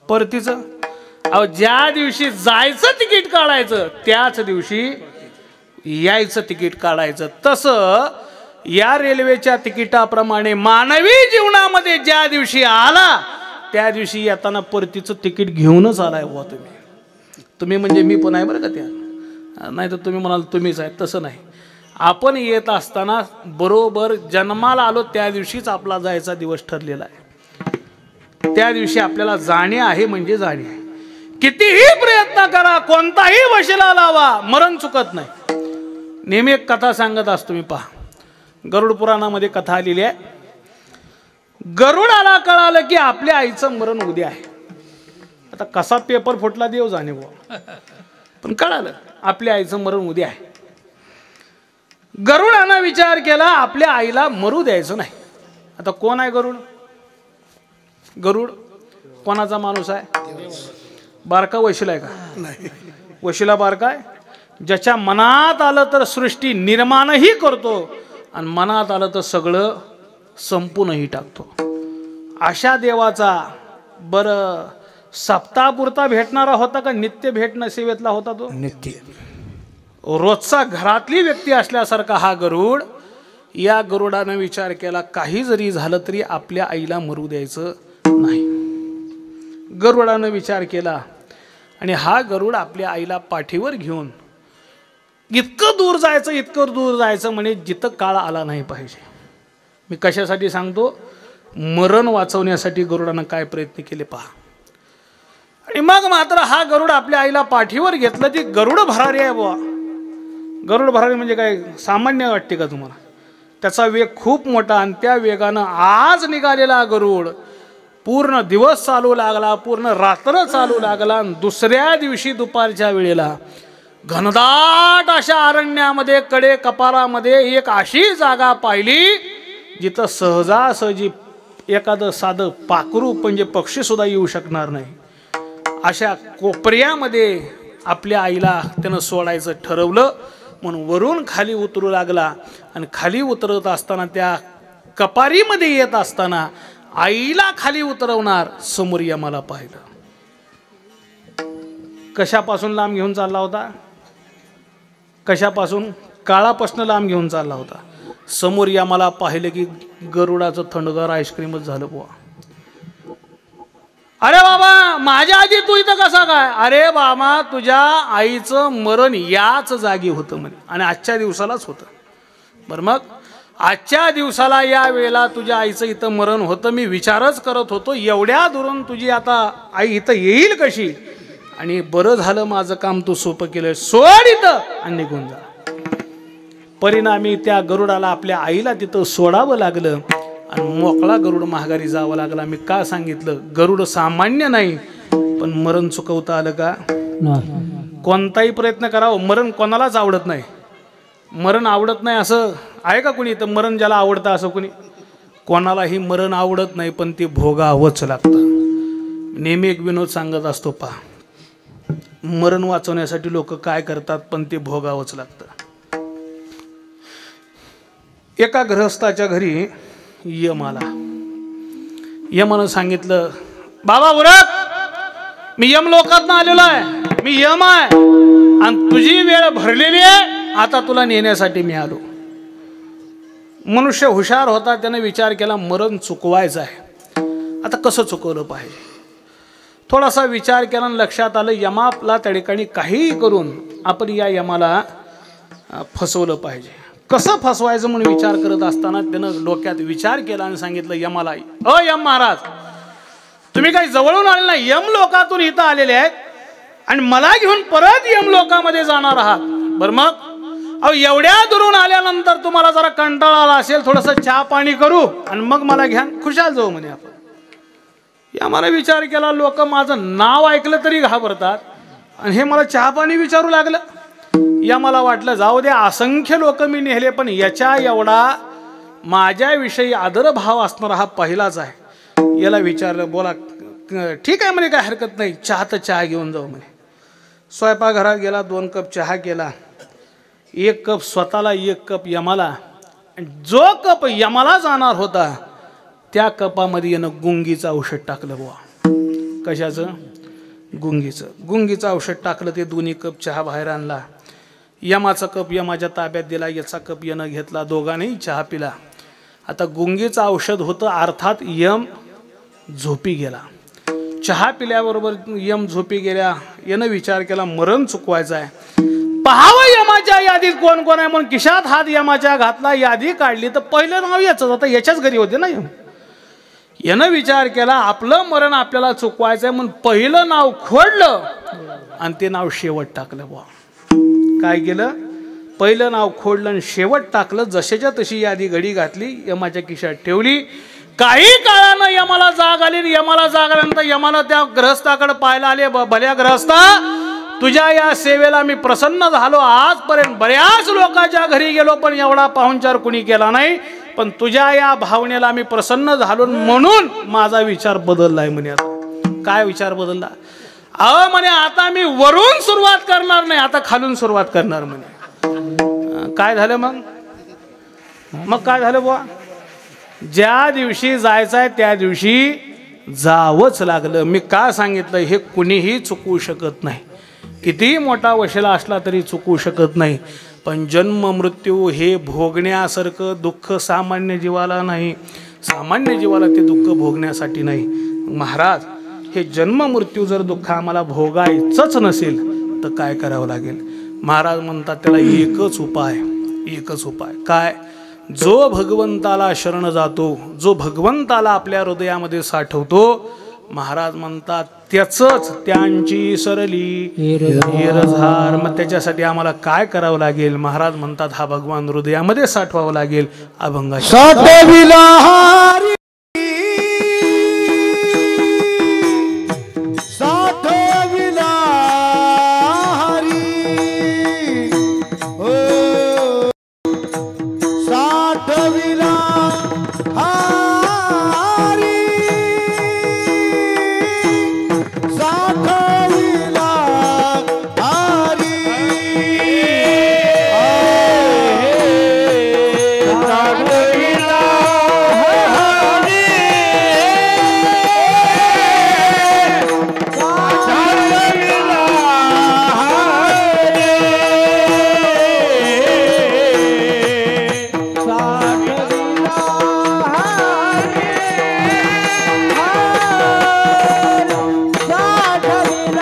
परतीचं अहो ज्या दिवशी जायचं तिकीट काढायचं त्याच दिवशी यायचं तिकीट काढायचं. तसं या रेल्वेच्या तिकिटाप्रमाणे मानवी जीवनामध्ये ज्या दिवशी आला त्या दिवशी येताना परतीचं तिकीट घेऊनच आलाय बुवा तुम्ही म्हणजे मी पण आहे बरं का त्या नाही तर तुम्ही म्हणाल तुम्हीच आहे तसं नाही. आपण येत असताना बरोबर जन्माला आलो त्या दिवशीच आपला जायचा दिवस ठरलेला आहे. त्या दिवशी आपल्याला जाणे आहे म्हणजे जाणे आहे. कितीही प्रयत्न करा कोणताही वशिला लावा मरण चुकत नाही. नेहमी एक कथा सांगत असतो मी पहा. गरुड पुराणामध्ये कथा आलेली आहे. गरुडाला कळालं की आपल्या आईचं मरण उद्या आहे. आता कसा पेपर फुटला देव जाणे बुवा पण कळालं आपल्या आईचं मरण उद्या आहे. गरुडानं विचार केला आपल्या आईला मरू द्यायचं नाही. आता कोण आहे गरुड? गरुड कोणाचा माणूस आहे? बारका वशिला आहे का? वशिला बारका आहे. ज्याच्या मनात आलं तर सृष्टी निर्माणही करतो आणि मनात आलं तर सगळं संपूनही टाकतो. अशा देवाचा बरं सप्ताहापुरता भेटणारा होता का नित्य भेटणं सेवेतला होता तो? नित्य. रोजचा घरातली व्यक्ती असल्यासारखा हा गरुड. या गरुडानं विचार केला काही जरी झालं तरी आपल्या आईला मरू द्यायचं नाही. गरुडानं विचार केला आणि हा गरुड आपल्या आईला पाठीवर घेऊन इतकं दूर जायचं म्हणे जिथं काळ आला नाही पाहिजे. मी कशासाठी सांगतो? मरण वाचवण्यासाठी गरुडानं काय प्रयत्न केले पहा. आणि मग मात्र हा गरुड आपल्या आईला पाठीवर घेतलं. ती गरुड भरारी आहे बुवा. गरुड भरारी म्हणजे काय सामान्य वाटते का तुम्हाला? त्याचा वेग खूप मोठा आणि त्या वेगानं आज निघालेला गरुड पूर्ण दिवस चालू लागला, पूर्ण रात्र चालू लागला. दुसऱ्या दिवशी दुपारच्या वेळेला घनदाट अशा अरण्यामध्ये कडे कपारामध्ये एक अशी जागा पाहिली जिथं सहजासहजी एखादं साधं पाखरू म्हणजे पक्षी सुद्धा येऊ शकणार नाही. अशा कोपऱ्यामध्ये आपल्या आईला त्यानं सोडायचं ठरवलं. म्हणून वरून खाली उतरू लागला आणि खाली उतरत असताना त्या कपारीमध्ये येत असताना आईला खाली उतरवणार समोर यमाला पाहिलं. कशापासून लांब घेऊन चालला होता? कशापासून? काळापासून लांब घेऊन चालला होता. समोर यमाला पाहिलं की गरुडाचं थंडगार आईस्क्रीमच झालं बुवा. अरे बाबा माझ्या आधी तू इथं कसा काय? अरे बाबा तुझ्या आईचं मरण याच जागी होतं म्हणे आणि आजच्या दिवसालाच होतं. बरं मग आजच्या दिवसाला या वेळेला तुझ्या आईचं इथं मरण होतं. मी विचारच करत होतो एवढ्या दुरून तुझी आता आई इथं येईल कशी? आणि बरं झालं माझं काम तू सोपं केलं. सोड इथं आणि निघून जा. परिणामी त्या गरुडाला आपल्या आईला तिथं सोडावं लागलं आणि मोकळा गरुड महागारी जावं लागला. मी का सांगितलं? गरुड सामान्य नाही पण मरण चुकवता आलं का? कोणताही प्रयत्न करावं मरण कोणालाच आवडत नाही. मरण आवडत नाही असं आहे का कुणी? तर मरण ज्याला आवडतं असं कुणी? कोणालाही मरण आवडत नाही पण ते भोगावंच लागतं. नेहमी एक विनोद सांगत असतो पहा. मरण वाचवण्यासाठी लोक काय करतात पण ते भोगावंच लागतं. एका गृहस्थाच्या घरी यम आला. यमानं सांगितलं बाबा उरक, मी यम लोकातनं आलेलो आहे, मी यम आहे आणि तुझी वेळ भरलेली आहे, आता तुला नेण्यासाठी मी आलो. मनुष्य हुशार होता. त्याने विचार केला मरण चुकवायचं आहे, आता कसं चुकवलं पाहिजे. थोडासा विचार केला आणि लक्षात आलं यमाला त्या ठिकाणी काहीही करून आपण या यमाला फसवलं पाहिजे. कसं फसवायचं म्हणून विचार करत असताना त्यानं डोक्यात विचार केला आणि सांगितलं यमाला, अ यम महाराज तुम्ही काही जवळून आले नाही, यम लोकातून इथं आलेले आहेत आणि मला घेऊन परत यम लोकामध्ये जाणार आहात. बरं मग अहो एवढ्या दुरून आल्यानंतर तुम्हाला जरा कंटाळा आला असेल, थोडंसं चहा पाणी करू आणि मग मला घ्या, खुशाल जाऊ म्हणे आपण. आम्हाला विचार केला लोक माझं नाव ऐकलं तरी घाबरतात आणि हे मला चहा पाणी विचारू लागलं. या मला वाटलं जाऊ दे, असंख्य लोक मी नेहले पण याच्या एवढा माझ्याविषयी आदरभाव असणारा हा पहिलाच आहे. याला विचारलं बोला ठीक आहे म्हणे, काय हरकत नाही, चहा तर चहा घेऊन जाऊ म्हणे. स्वयंपाकघरात गेला, 2 कप चहा केला, 1 कप स्वतःला 1 कप यमाला. जो कप यमाला जाणार होता त्या कपामध्ये यानं गुंगीचं औषध टाकलं बुवा. कशाचं? गुंगीचं औषध टाकलं. ते 2 कप चहा बाहेर आणला. यमाचा कप यमाच्या ताब्यात दिला, याचा कप यानं घेतला, दोघांनी चहा पिला. आता गुंगीचं औषध होतं, अर्थात यम झोपी गेला. चहा पिल्याबरोबर यम झोपी गेल्या. यानं विचार केला मरण चुकवायचं आहे, पहावं यमाच्या यादीत कोण कोण आहे म्हणून खिशात हात यमाच्या घातला, यादी काढली तर पहिलं नाव याचं. आता याच्याच घरी होते ना यम. यानं विचार केला आपलं मरण आपल्याला चुकवायचं आहे म्हणून पहिलं नाव खोडलं आणि ते नाव शेवट टाकलं बुवा. काय केलं? पहिलं नाव खोडलं आणि शेवट टाकलं. जशाच्या तशी यादी घडी घातली, यमाच्या खिशात ठेवली. काही काळानं यमाला जाग आली. यमाला जाग आल्यानंतर यमाला त्या ग्रहस्थाकडे पाहायला आले, भल्या ग्रहस्था तुझ्या या सेवेला मी प्रसन्न झालो. आजपर्यंत बऱ्याच लोकांच्या घरी गेलो पण एवढा पाहुणचार कुणी केला नाही, पण तुझ्या या भावनेला मी प्रसन्न झालो म्हणून माझा विचार बदललाय म्हणे. आता काय विचार बदलला? अहो म्हणे आता मी वरून सुरुवात करणार नाही, आता खालून सुरुवात करणार म्हणे. काय झालं मग काय झालं बुवा? ज्या दिवशी जायचं आहे त्या दिवशी जावंच लागलं. मी का सांगितलं, हे कुणीही चुकवू शकत नाही, कितीही मोठा वशिला असला तरी चुकवू शकत नाही. पण जन्म मृत्यू हे भोगण्यासारखं दुःख सामान्य जीवाला नाही. सामान्य जीवाला ते दुःख भोगण्यासाठी नाही. महाराज, हे जन्म मृत्यू जर दुःख आम्हाला भोगायचंच नसेल तर काय करावं लागेल? महाराज म्हणतात त्याला एकच उपाय, एकच उपाय. काय? जो भगवंताला शरण जातो, जो भगवंताला आपल्या हृदयामध्ये साठवतो, महाराज म्हणतात त्याचंच त्यांची सरली हिरझार. मग त्याच्यासाठी आम्हाला काय करावं लागेल? महाराज म्हणतात हा भगवान हृदयामध्ये साठवावं लागेल. अभंगा साठविला हरी, साठविला हरी, ओ साठविला हरी, साठविला हरी, साठविला हरी,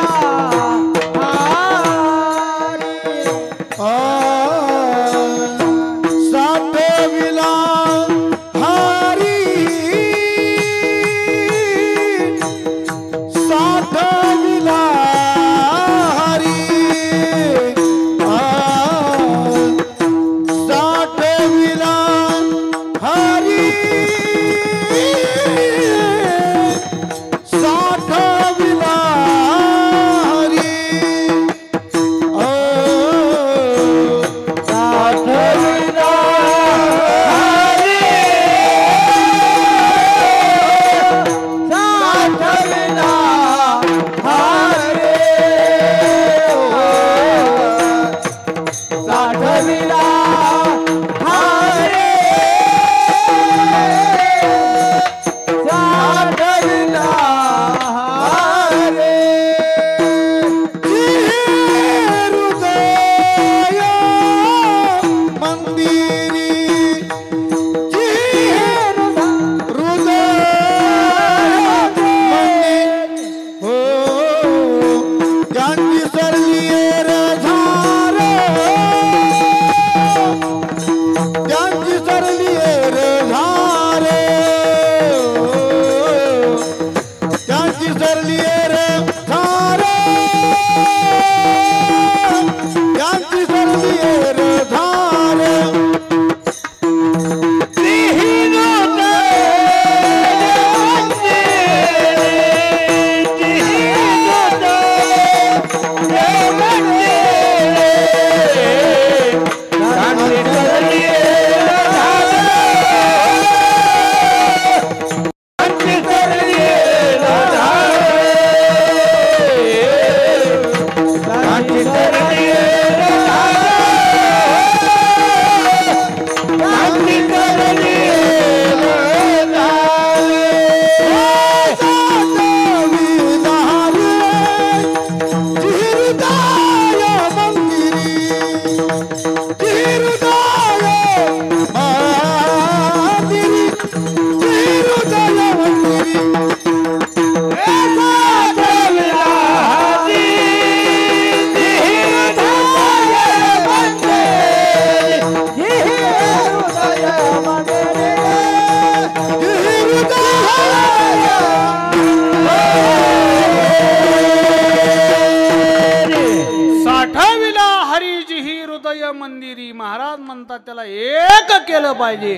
मंदिरी. महाराज म्हणतात त्याला एक केलं पाहिजे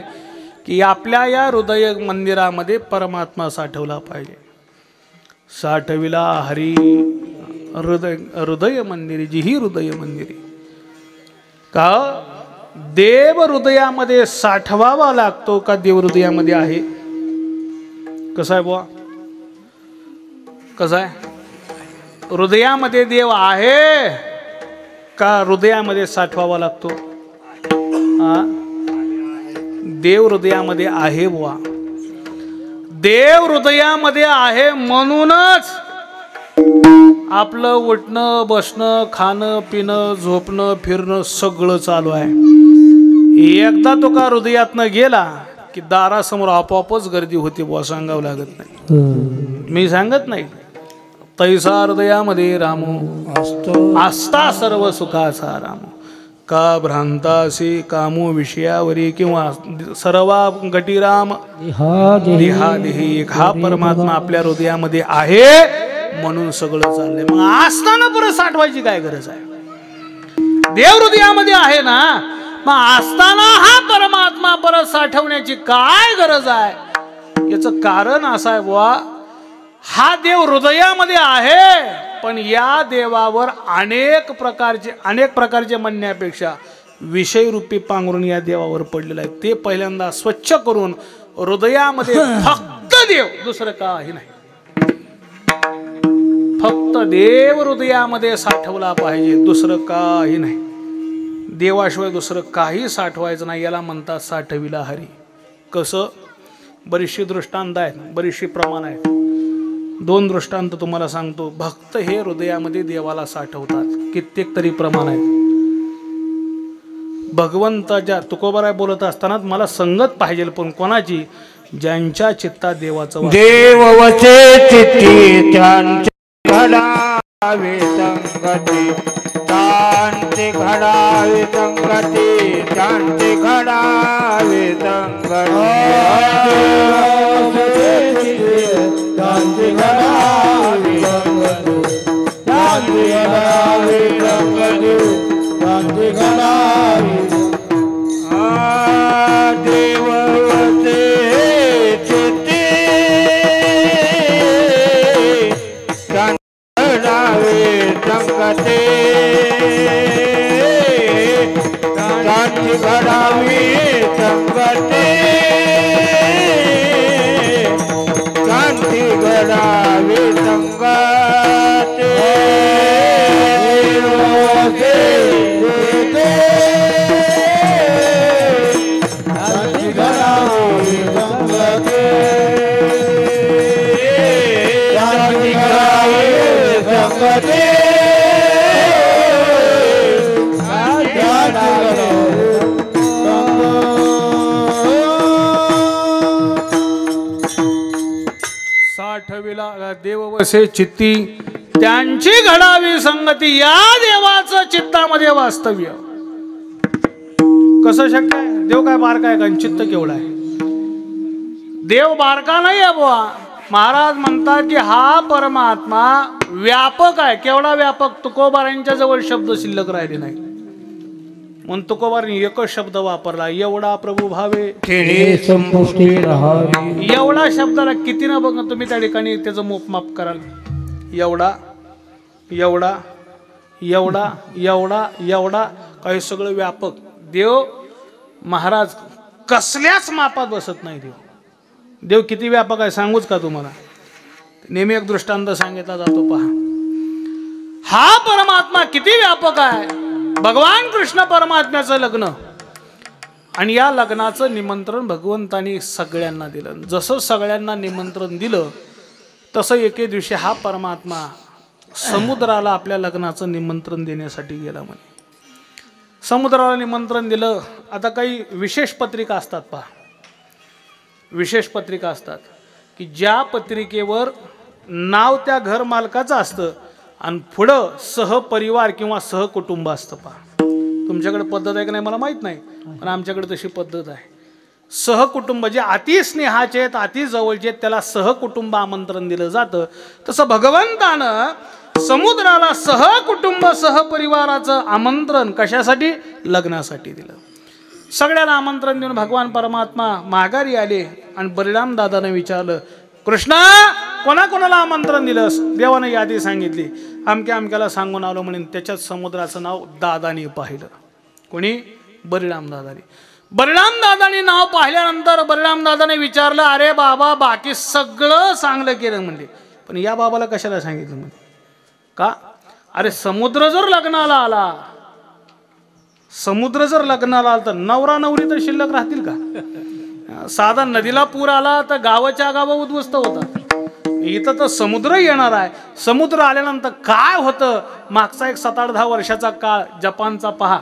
की आपल्या या हृदय मंदिरामध्ये परमात्मा साठवला पाहिजे. साठविला हरी हृदय मंदिरी जी ही हृदय मंदिरी. का देव हृदयामध्ये साठवावा लागतो का देव हृदयामध्ये आहे? कसं आहे बुवा, कसं आहे? हृदयामध्ये देव आहे का हृदयामध्ये साठवावा लागतो? देव हृदयामध्ये आहे बुवा. देव हृदयामध्ये आहे म्हणूनच आपलं उठणं बसणं खाणं पिणं झोपणं फिरणं सगळं चालू आहे. एकदा तो का हृदयातनं गेला की दारासमोर आपोआपच गर्दी होती. बुवा सांगावं लागत नाही, मी सांगत नाही. तैसा हृदयामध्ये रामो आस्था सर्व सुखाचा रामो का भ्रांतासी कामो विषयावरी किंवा सर्वा गटी राम देहा देही. हा परमात्मा आपल्या हृदयामध्ये आहे म्हणून सगळं चाललंय. मग असताना परत साठवायची काय गरज आहे? देव हृदयामध्ये आहे ना, मग असताना हा परमात्मा परत साठवण्याची काय गरज आहे? याचं कारण असं आहे बुवा, हा देव हृदयामध्ये आहे पण या देवावर अनेक प्रकारचे म्हणण्यापेक्षा विषयरूपी पांघरून या देवावर पडलेलं आहे. ते पहिल्यांदा स्वच्छ करून हृदयामध्ये फक्त देव, दुसरं काही नाही. फक्त देव हृदयामध्ये साठवला पाहिजे, दुसरं काही नाही. देवाशिवाय दुसरं काही साठवायचं नाही. याला म्हणतात साठविला हरी. कसं? बरीचशी दृष्टांत आहेत, बरीचशी प्रमाण आहेत. 2 दृष्टांत तुम्हाला सांगतो. भक्त हे हृदयामध्ये देवाला साठवतात. कित्येक तरी प्रमाण आहेत. भगवंताच्या तुकोबाराय बोलत असताना मला संगत पाहिजे, पण कोणाची? ज्यांच्या चित्तात देवाचं देव वचे चित्ती त्यांचे घडावे संगती, त्यांचे घडावे संगती, त्यांचे घडावे संगती. त्यांचे घडावे संगती, त्यांचे घडावे संगती, त्यांचे घडावे. देव वचे चित्ती घडावे संगती, त्यांचे घडावे संगती, त्यांचे घडावे संगती. साठविला देव वसे चित्ती त्यांची घडावी संगती. या देवाचं चित्तामध्ये वास्तव्य कसं शक्य आहे? देव काय बारका आहे का? चित्त केवढा आहे? देव बारका नाही आहे बुवा. महाराज म्हणतात की हा परमात्मा व्यापक आहे. केवढा व्यापक? तुकोबारांच्या जवळ शब्द शिल्लक राहिले नाही म्हणून तुकोबारांनी एकच शब्द वापरला, एवढा प्रभू भावे खेळे संपुष्टी राहावी. एवढा शब्दाला किती ना बघा तुम्ही त्या ठिकाणी त्याचं मोपमाप कराल. एवढा एवढा एवढा एवढा एवढा काही सगळं व्यापक. देव महाराज कसल्याच मापात बसत नाही. देव किती व्यापक आहे सांगूच का तुम्हाला? नेहमी एक दृष्टांत सांगितला जातो पहा. हा परमात्मा किती व्यापक आहे. भगवान कृष्ण परमात्म्याचं लग्न आणि या लग्नाचं निमंत्रण भगवंतानी सगळ्यांना दिलं. जसं सगळ्यांना निमंत्रण दिलं तसं एके दिवशी हा परमात्मा समुद्राला आपल्या लग्नाचं निमंत्रण देण्यासाठी गेला. म्हणे समुद्राला निमंत्रण दिलं. आता काही विशेष पत्रिका असतात पहा. विशेष पत्रिका असतात की ज्या पत्रिकेवर नाव त्या घर मालकाचं असतं आणि पुढं सहपरिवार किंवा सहकुटुंब असतं. पहा तुमच्याकडे पद्धत आहे का नाही मला माहीत नाही, पण आमच्याकडे तशी पद्धत आहे. सहकुटुंब जे अति स्नेहाचे आहेत, अति जवळचे आहेत, त्याला सहकुटुंब आमंत्रण दिलं जातं. तसं भगवंतानं समुद्राला सहकुटुंब सहपरिवाराचं आमंत्रण कशासाठी? लग्नासाठी दिलं. सगळ्याला आमंत्रण देऊन भगवान परमात्मा माघारी आले आणि बलिराम दादाने विचारलं, कृष्णा कोणाकोणाला आमंत्रण दिलंस? देवाने यादी सांगितली. अमक्या अमक्याला सांगून आलो म्हणून त्याच्यात समुद्राचं नाव दादानी पाहिलं. कोणी? बलिराम दादानी. बलिराम दादानी नाव पाहिल्यानंतर बलिराम दादाने विचारलं, अरे बाबा बाकी सगळं चांगलं केलं म्हणले, पण या बाबाला कशाला सांगितलं म्हणजे? का? अरे समुद्र जर लग्नाला आला, समुद्र जर लग्नाला आला तर नवरा नवरी तर शिल्लक राहतील का? साधा नदीला पूर आला तर गावाच्या गाव उद्ध्वस्त होतात, इथं तर समुद्र येणार आहे. समुद्र आल्यानंतर काय होतं, मागचा एक 7-8-10 वर्षाचा काळ जपानचा पहा,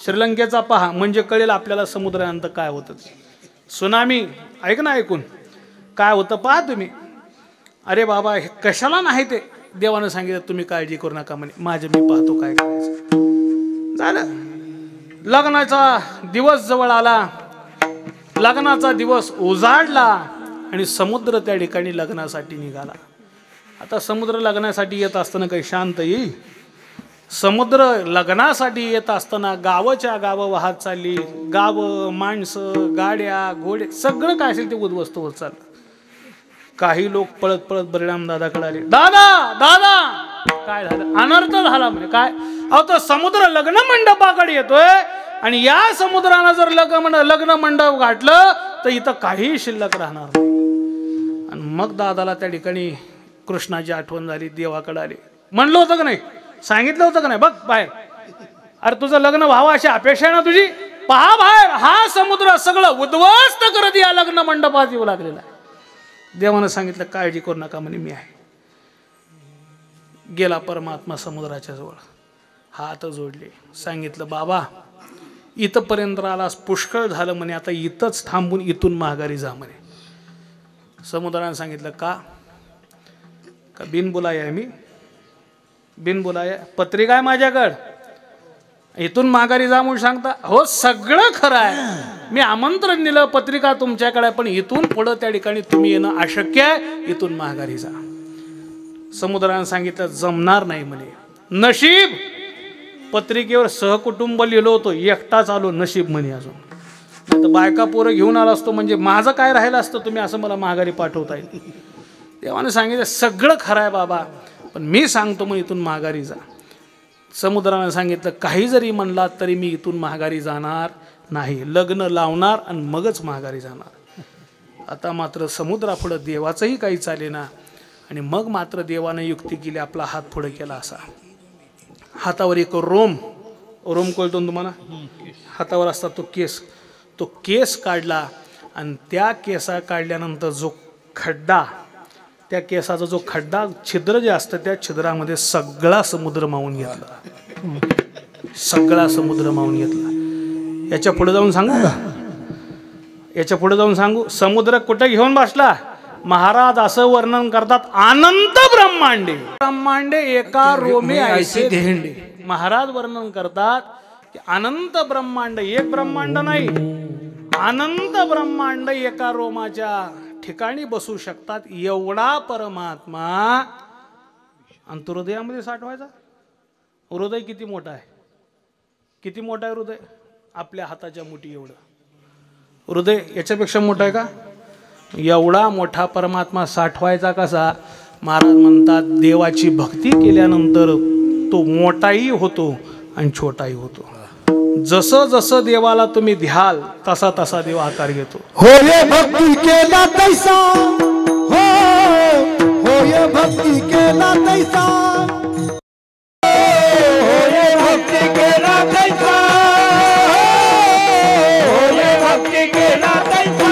श्रीलंकेचा पहा, म्हणजे कळेल आपल्याला समुद्रानंतर काय होतं. सुनामी ऐक ना, ऐकून काय होतं पहा तुम्ही. अरे बाबा हे कशाला नाही, ते देवानं सांगितलं तुम्ही काळजी करू नका म्हणे, माझे मी पाहतो काय करायचं. झालं. लग्नाचा दिवस जवळ आला, लग्नाचा दिवस उजाडला आणि समुद्र त्या ठिकाणी लग्नासाठी निघाला. आता समुद्र लग्नासाठी येत असताना काही शांत येईल? समुद्र लग्नासाठी येत असताना गावाच्या गावं वाहत चालली, गावं, माणसं, गाड्या, घोडे सगळं काय असेल ते उद्ध्वस्त होत चाललं. काही लोक पळत पळत बलिराम दादाकडे आले. दादा दादा काय झालं? अनर्थ झाला म्हणे. काय? अहो तो समुद्र लग्न मंडपाकडे येतोय आणि या समुद्रानं जर लग्न मंडप गाठलं तर इथं काही शिल्लक राहणार नाही. आणि मग दादाला त्या ठिकाणी कृष्णाची आठवण झाली, देवाकडे आले. म्हणलं होतं का नाही, सांगितलं होतं का नाही, बघ बाहेर, अरे तुझं लग्न व्हावं अशी अपेक्षा आहे ना तुझी, पहा बाहेर हा समुद्र सगळं उद्ध्वस्त करत या लग्न मंडपात येऊ लागलेला आहे. देवानं सांगितलं काळजी करू नका म्हणे, मी आहे. गेला परमात्मा समुद्राच्या जवळ, हात जोडले, सांगितलं बाबा इथपर्यंत आलास, पुष्कळ झालं म्हणे, आता इथंच थांबून इथून माघारी जा म्हणे. समुद्राने सांगितलं का बिनबुलाय आहे मी, बिनबुलाय पत्रिका आहे माझ्याकडं, इथून माघारी जा म्हणून सांगता? हो सगळं खरं आहे, मी आमंत्रण दिलं, पत्रिका तुमच्याकडे, पण इथून पुढं त्या ठिकाणी तुम्ही येणं अशक्य आहे, इथून माघारी जा. समुद्राने सांगितलं जमणार नाही म्हणे. नशीब पत्रिकेवर सहकुटुंब लिहिलं होतं, एकटाच आलो नशीब म्हणे. अजून आता बायका पोरं घेऊन आला असतो म्हणजे माझं काय राहिलं असतं, तुम्ही असं मला माघारी पाठवता येईल. देवाने सांगितलं सगळं खरं आहे बाबा, पण मी सांगतो मग इथून माघारी जा. समुद्राने सांगितलं काही जरी म्हणलात तरी मी इथून माघारी जाणार नाही, लग्न लावणार आणि मगच माघारी जाणार. आता मात्र समुद्रापुढं देवाचंही काही चालेना आणि मग मात्र देवानं युक्ती केली, आपला हात पुढे केला. असा हातावर एक रोम कळतो तुम्हाला, हातावर असतात तो केस काढला आणि त्या केसा काढल्यानंतर जो खड्डा, त्या केसाचा जो खड्डा, छिद्र जे असतं त्या छिद्रामध्ये सगळा समुद्र मावून घेतला, सगळा समुद्र मावून घेतला. याच्या पुढे जाऊन सांगू का, याच्या पुढे जाऊन सांगू, समुद्र कुठे घेऊन बसला? महाराज असं वर्णन करतात, अनंत ब्रह्मांडे, ब्रह्मांडे एका रोमे ऐसे धेंडे. महाराज वर्णन करतात की अनंत ब्रह्मांड, एक ब्रह्मांड नाही, अनंत ब्रह्मांड एका रोमाच्या ठिकाणी बसू शकतात, एवढा परमात्मा. आणि तो हृदयामध्ये साठवायचा. हृदय किती मोठा आहे, किती मोठा आहे हृदय? आपल्या हाताच्या मुठी एवढं हृदय, याच्यापेक्षा मोठा आहे का? एवढा मोठा परमात्मा साठवायचा कसा? महाराज म्हणतात देवाची भक्ती केल्यानंतर तो मोठाही होतो आणि छोटाही होतो. जसं जसं देवाला तुम्ही ध्याल तसा तसा देव आकार घेतो. होय भक्ती केला तैसा, होय भक्ती केला तैसा, होय भक्ती केला तैसा, होय भक्ती केला तैसा.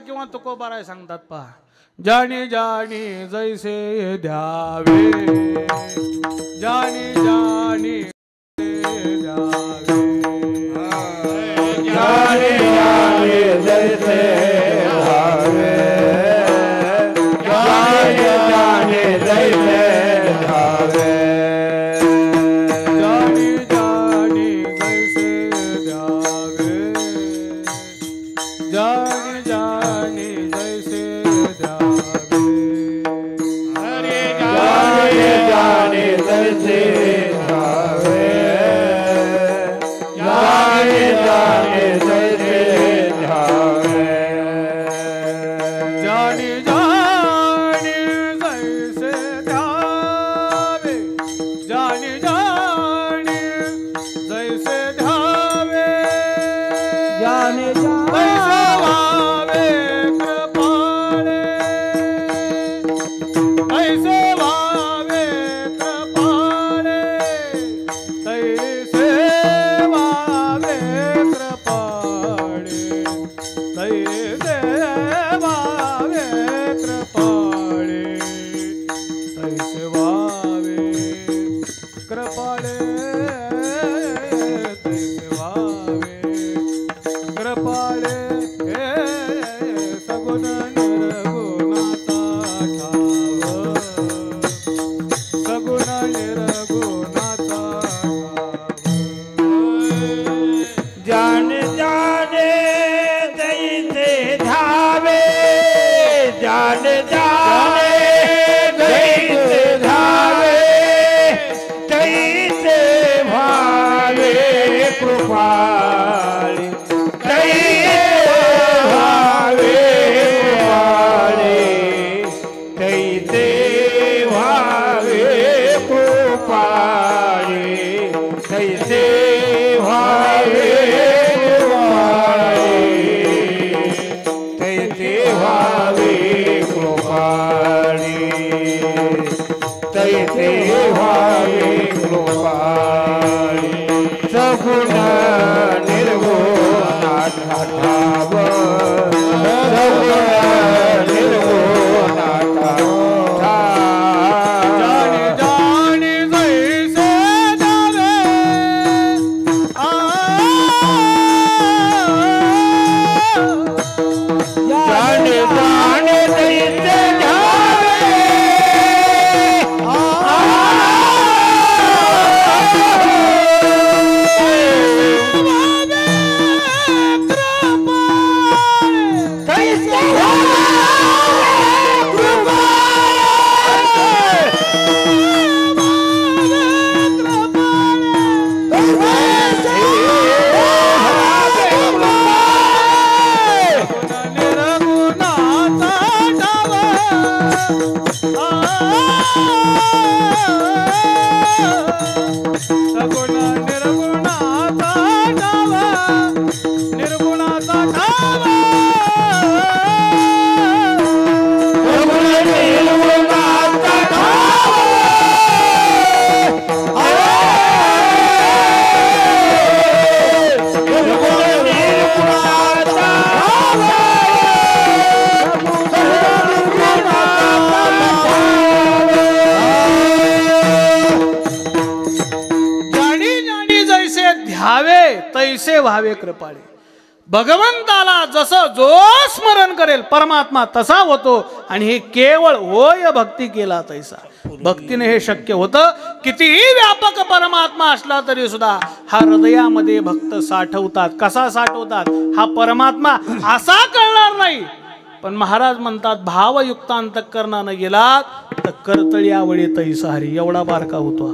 किंवा तुकोबाराय सांगतात पहा, जाणी जाणी जैसे द्यावे, जाणी जाणी द्यावे, जाणी जाणी जैसे द्यावे, जाणी जाणी जैसे द्यावे, जाणी जाणी जैसे द्यावे, जाणी जाणी जैसे द्यावे. हरे तैसे व्हावे कृपाळे. भगवंताला जसं जो स्मरण करेल परमात्मा तसा होतो. आणि हे केवळ होय भक्ती केला तैसा. भक्तीने हे शक्य होतं. कितीही व्यापक परमात्मा असला तरी सुद्धा हा हृदयामध्ये भक्त साठवतात. कसा साठवतात हा परमात्मा असा कळणार नाही. पण महाराज म्हणतात भावयुक्त अंतःकरणाने गेलात तर करतळी आवळे तैसा हरी. एवढा बारका होतो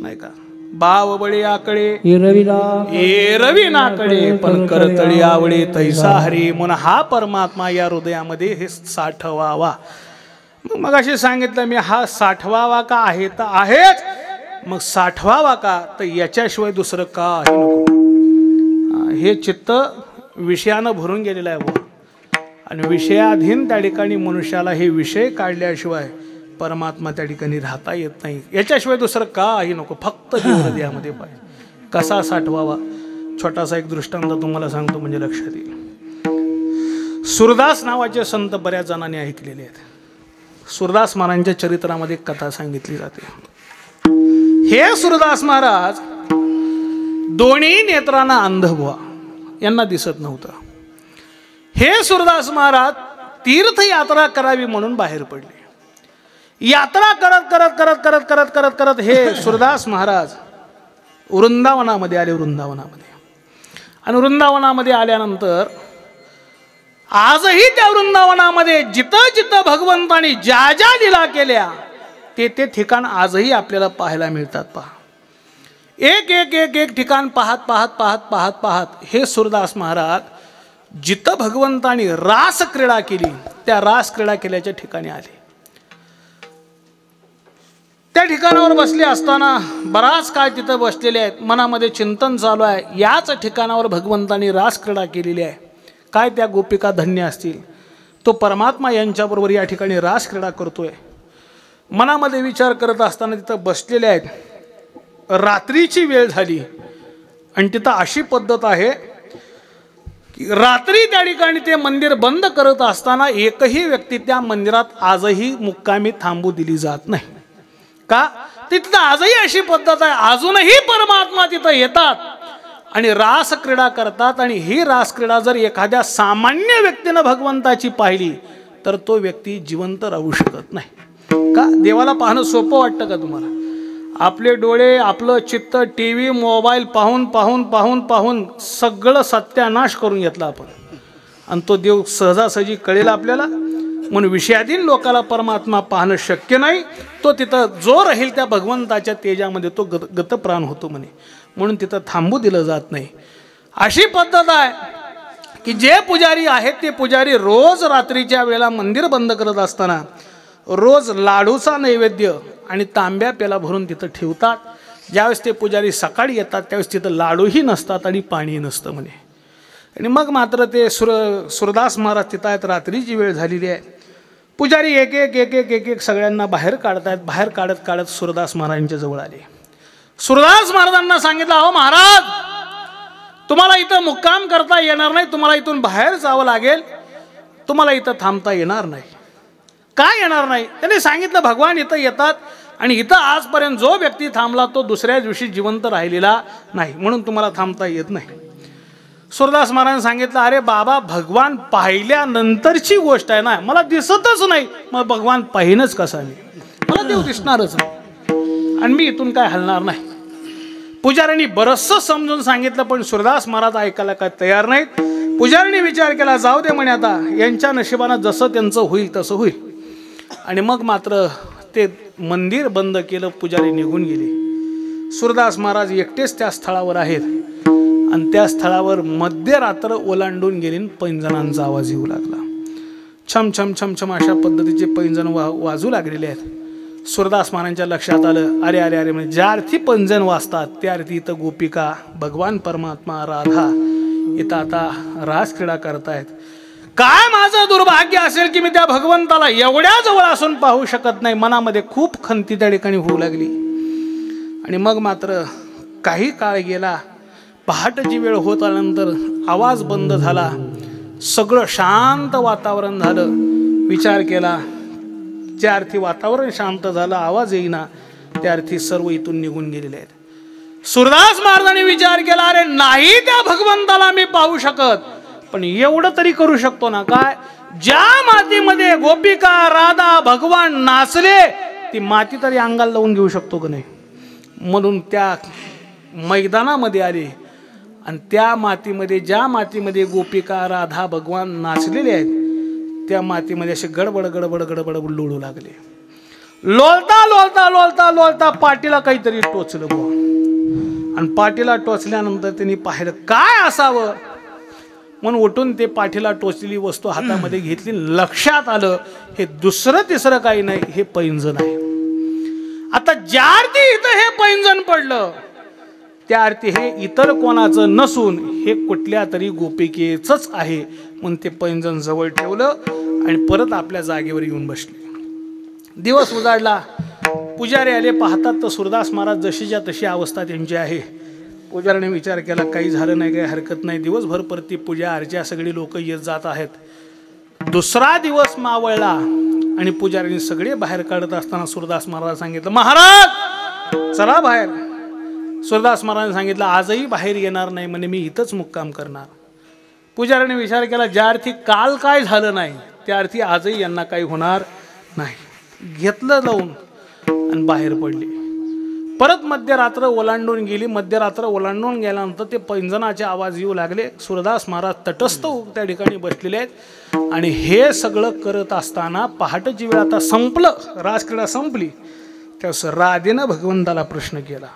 नाही का. बाव बळे आकडे एरवी नाकडे पण करतळी आवळे तैसा हरी. म्हणून हा परमात्मा या हृदयामध्ये हे साठवावा. मग अशी सांगितलं मी हा साठवावा का आहे तर आहेच. मग साठवावा का तर याच्याशिवाय दुसरं काही नको. हे चित्त विषयानं भरून गेलेलं आहे. आणि विषयाधीन त्या ठिकाणी मनुष्याला हे विषय काढल्याशिवाय परमात्मा त्या ठिकाणी राहता येत नाही. याच्याशिवाय दुसरं काही नको. फक्त हृदयामध्ये पाहिजे. कसा साठवावा छोटासा एक दृष्टांत तुम्हाला सांगतो म्हणजे लक्षात येईल. सूरदास नावाचे संत बऱ्याच जणांनी ऐकलेले आहेत. सूरदास महाराजांच्या चरित्रामध्ये एक कथा सांगितली जाते. हे सूरदास महाराज दोन्ही नेत्रांना अंध बुवा, यांना दिसत नव्हतं. हे सूरदास महाराज तीर्थयात्रा करावी म्हणून बाहेर पडले. यात्रा करत करत करत करत करत करत करत हे सूरदास महाराज वृंदावनामध्ये आले. आणि वृंदावनामध्ये आल्यानंतर आजही त्या वृंदावनामध्ये जिथं जिथं भगवंतानी ज्या ज्या लीला केल्या ते ते ठिकाण आजही आपल्याला पाहायला मिळतात. पहा एक एक एक एक ठिकाण पाहत पाहत पाहत पाहत पाहत हे सूरदास महाराज जिथं भगवंतानी रास क्रीडा केली त्या रास क्रीडा केल्याच्या ठिकाणी आले. त्या ठिकाणावर बसले असताना बराच काळ तिथं बसलेले आहेत. मनामध्ये चिंतन चालू आहे. याच ठिकाणावर भगवंतानी रास क्रीडा केलेली आहे. काय त्या गोपिका धन्य असतील. तो परमात्मा यांच्याबरोबर या ठिकाणी रास क्रीडा करतोय. मनामध्ये विचार करत असताना तिथं बसलेले आहेत. रात्रीची वेळ झाली आणि तिथं अशी पद्धत आहे की रात्री त्या ठिकाणी ते मंदिर बंद करत असताना एकही व्यक्ती त्या मंदिरात आजही मुक्कामी थांबू दिली जात नाही. का तिथं आजही अशी पद्धत आहे. अजूनही परमात्मा तिथं येतात आणि रास क्रीडा करतात. आणि ही रास क्रीडा जर एखाद्या सामान्य व्यक्तीनं भगवंताची पाहिली तर तो व्यक्ती जिवंत राहू शकत नाही. का देवाला पाहणं सोपं वाटतं का तुम्हाला. आपले डोळे आपलं चित्त टीव्ही मोबाईल पाहून पाहून पाहून पाहून सगळं सत्यानाश करून घेतला आपण. आणि तो देव सहजासहजी कळेल आपल्याला. म्हणून विषयाधीन लोकाला परमात्मा पाहणं शक्य नाही. तो तिथं जो राहील त्या भगवंताच्या तेजामध्ये तो गतप्राण होतो म्हणे. म्हणून तिथं थांबू दिलं जात नाही. अशी पद्धत आहे की जे पुजारी आहेत ते पुजारी रोज रात्रीच्या वेळेला मंदिर बंद करत असताना रोज लाडूचा नैवेद्य आणि तांब्या पेला भरून तिथं ठेवतात. ज्यावेळेस ते पुजारी सकाळी येतात त्यावेळेस तिथं लाडूही नसतात आणि पाणी नसतं म्हणे. आणि मग मात्र ते सुरदास महाराज तिथं आहेत. रात्रीची वेळ झालेली आहे. पुजारी एक एक सगळ्यांना बाहेर काढतायत. बाहेर काढत काढत सुरदास महाराजांच्या जवळ आले. सुरदास महाराजांना सांगितलं, अहो महाराज, तुम्हाला इथं मुक्काम करता येणार नाही. तुम्हाला इथून बाहेर जावं लागेल. तुम्हाला इथं थांबता येणार नाही. काय येणार नाही? त्यांनी सांगितलं, भगवान इथं येतात आणि इथं आजपर्यंत जो व्यक्ती थांबला तो दुसऱ्या दिवशी जिवंत राहिलेला नाही. म्हणून तुम्हाला थांबता येत नाही. सुरदास महाराजांनी सांगितलं, अरे बाबा, भगवान पाहिल्यानंतरची गोष्ट आहे ना, मला दिसतच नाही. मग भगवान पाहिनच कसा मी? मला देव दिसणारच नाही आणि मी इथून काय हलणार नाही. पुजाऱ्यांनी बरचसं समजून सांगितलं पण सुरदास महाराज ऐकायला काय तयार नाहीत. पुजाऱ्यांनी विचार केला, जाऊ दे म्हणे, आता यांच्या नशिबानं जसं त्यांचं होईल तसं होईल. आणि मग मात्र ते मंदिर बंद केलं. पुजारी निघून गेले. सुरदास महाराज एकटेच त्या स्थळावर आहेत आणि त्या स्थळावर मध्यरात्र ओलांडून गेली. पैंजणांचा आवाज येऊ लागला. छम छम छम छम अशा पद्धतीचे पैंजण वाजू लागलेले आहेत. सुरदास महाराजांच्या लक्षात आलं, अरे अरे अरे, म्हणजे ज्या अर्थी पैंजण वाजतात त्या अर्थी इथं गोपिका, भगवान परमात्मा, राधा इथं आता रास क्रीडा करतायत. काय माझं दुर्भाग्य असेल की मी त्या भगवंताला एवढ्या जवळ असून पाहू शकत नाही. मनामध्ये खूप खंती त्या ठिकाणी होऊ लागली. आणि मग मात्र काही काळ गेला. पहाटेची वेळ होत आल्यानंतर आवाज बंद झाला. सगळं शांत वातावरण झालं. विचार केला, ज्या अर्थी वातावरण शांत झालं, आवाज येईना, त्या अर्थी सर्व इथून निघून गेलेले आहेत. सुरदास महाराजांनी विचार केला, अरे नाही, त्या भगवंताला मी पाहू शकत, पण एवढं तरी करू शकतो ना. काय? ज्या मातीमध्ये गोपिका, राधा, भगवान नाचले ती माती तरी अंगाला लावून घेऊ शकतो का नाही? म्हणून त्या मैदानामध्ये आले आणि त्या मातीमध्ये, ज्या मातीमध्ये गोपिका, राधा, भगवान नाचलेले आहेत त्या मातीमध्ये असे गडबड गडबड गडबड लोळू लागले. लोळता लोळता लोळता लोळता पाठीला काहीतरी टोचलं बुवा. आणि पाठीला टोचल्यानंतर त्यांनी पाहिलं काय असावं म्हणून उठून ते पाठीला टोचलेली वस्तू हातामध्ये घेतली. लक्षात आलं हे दुसरं तिसरं काही नाही, हे पैंजण आहे. आता ज्या अर्थी इथं हे पैंजण पडलं त्या अर्थी हे इतर कोणाचं नसून हे कुठल्या तरी गोपिकेचंच आहे. म्हणून ते पैंजण जवळ ठेवलं आणि परत आपल्या जागेवर येऊन बसले. दिवस उजाडला. पुजारी आले. पाहतात तर सुरदास महाराज जशीच्या तशी अवस्था त्यांची आहे. पुजाऱ्याने विचार केला, काही झालं नाही, काही हरकत नाही. दिवसभर परती पूजा अर्चा सगळी लोक येत जात आहेत. दुसरा दिवस मावळला आणि पुजाऱ्यांनी सगळे बाहेर काढत असताना सुरदास महाराज सांगितलं, महाराज चला बाहेर. सुरदास महाराजांनी सांगितलं, आजही बाहेर येणार नाही म्हणे, मी इथंच मुक्काम करणार. पुजाऱ्याने विचार केला, ज्या अर्थी काल काय झालं नाही त्या अर्थी आजही यांना काही होणार नाही. घेतलं लावून आणि बाहेर पडले. परत मध्यरात्र ओलांडून गेली. मध्यरात्र ओलांडून गेल्यानंतर ते पैंजणाचे आवाज येऊ लागले. सुरदास महाराज तटस्थ त्या ठिकाणी बसलेले आहेत. आणि हे सगळं करत असताना पहाटेची वेळ आता संपलं, रासक्रीडा संपली. त्यावेळेस राधेनं भगवंताला प्रश्न केला,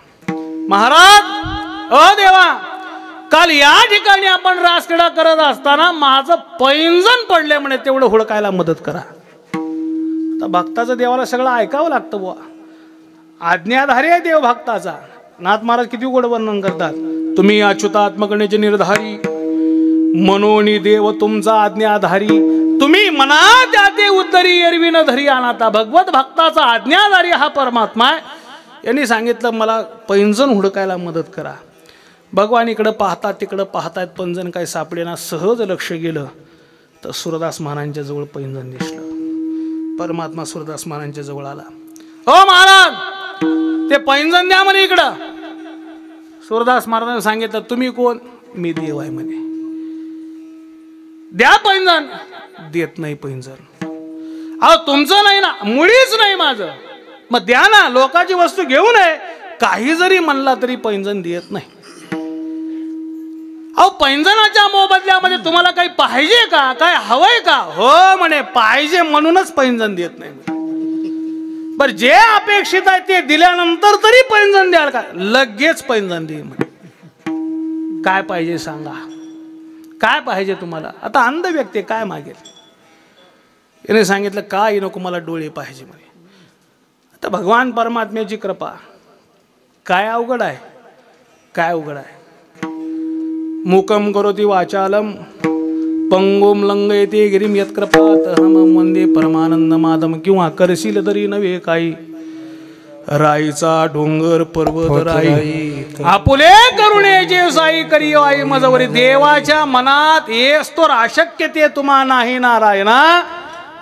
महाराज, अ देवा, काल या ठिकाणी आपण रासक्रीडा करत असताना माझं पैंजण पडले म्हणे, तेवढं हुडकायला मदत करा. आता भक्ताचं देवाला सगळं ऐकावं लागतं बुवा. आज्ञाधारी आहे देव भक्ताचा. नाथ महाराज किती गोड वर्णन करतात, तुम्ही अच्युतात्मकणेचे निर्धारी, मनोनी देव तुमचा आज्ञाधारी, तुम्ही मना त्या ते उद्धरी एरवी न धरी अनाथा. भगवत भक्ताचा आज्ञाधारी हा परमात्मा आहे. यांनी सांगितलं मला पैंजण हुडकायला मदत करा. भगवान इकडं पाहतात तिकडं पाहतायत, पैंजण काय सापडेना. सहज लक्ष गेलं तर सुरदास महाराजांच्या जवळ पैंजण दिसलं. परमात्मा सुरदास महाराजांच्या जवळ आला. हो महाराज, ते पैंजण द्या म्हणे इकडं. सुरदास महाराजांनी सांगितलं, तुम्ही कोण? मी देव आहे म्हणे. द्या पैंजण. देत नाही पैंजण. अहो तुमचं नाही ना, मुळीच नाही माझं, मग द्या ना. लोकांची वस्तू घेऊ नये काही जरी म्हणला तरी पैंजण देत नाही. अहो पैंजणाच्या मोबदल्यामध्ये तुम्हाला काही पाहिजे का, काय हवंय का? हो म्हणे पाहिजे म्हणूनच पैंजण देत नाही. बरं जे अपेक्षित आहे ते दिल्यानंतर तरी पैंजण द्याल का? लगेच पैंजण दे म्हणे. काय पाहिजे सांगा, काय पाहिजे तुम्हाला? आता अंध व्यक्ती काय मागेल? याने सांगितलं काय नको मला डोळे पाहिजे म्हणे. आता भगवान परमात्म्याची कृपा काय अवघड आहे, काय अवघड आहे. मूकं करोति वाचालम पंगुम लंघयते गिरिम यत्कृपातहम वंदे परमानंद माधम. किंवा करशील तरी नव्हे काही, राईचा डोंगर पर्वत राई, आपुले करुणेचे साई करी आई मजवरी. देवाच्या मनात येस तो अशक्य ते तुम्हा नाही नारायणा,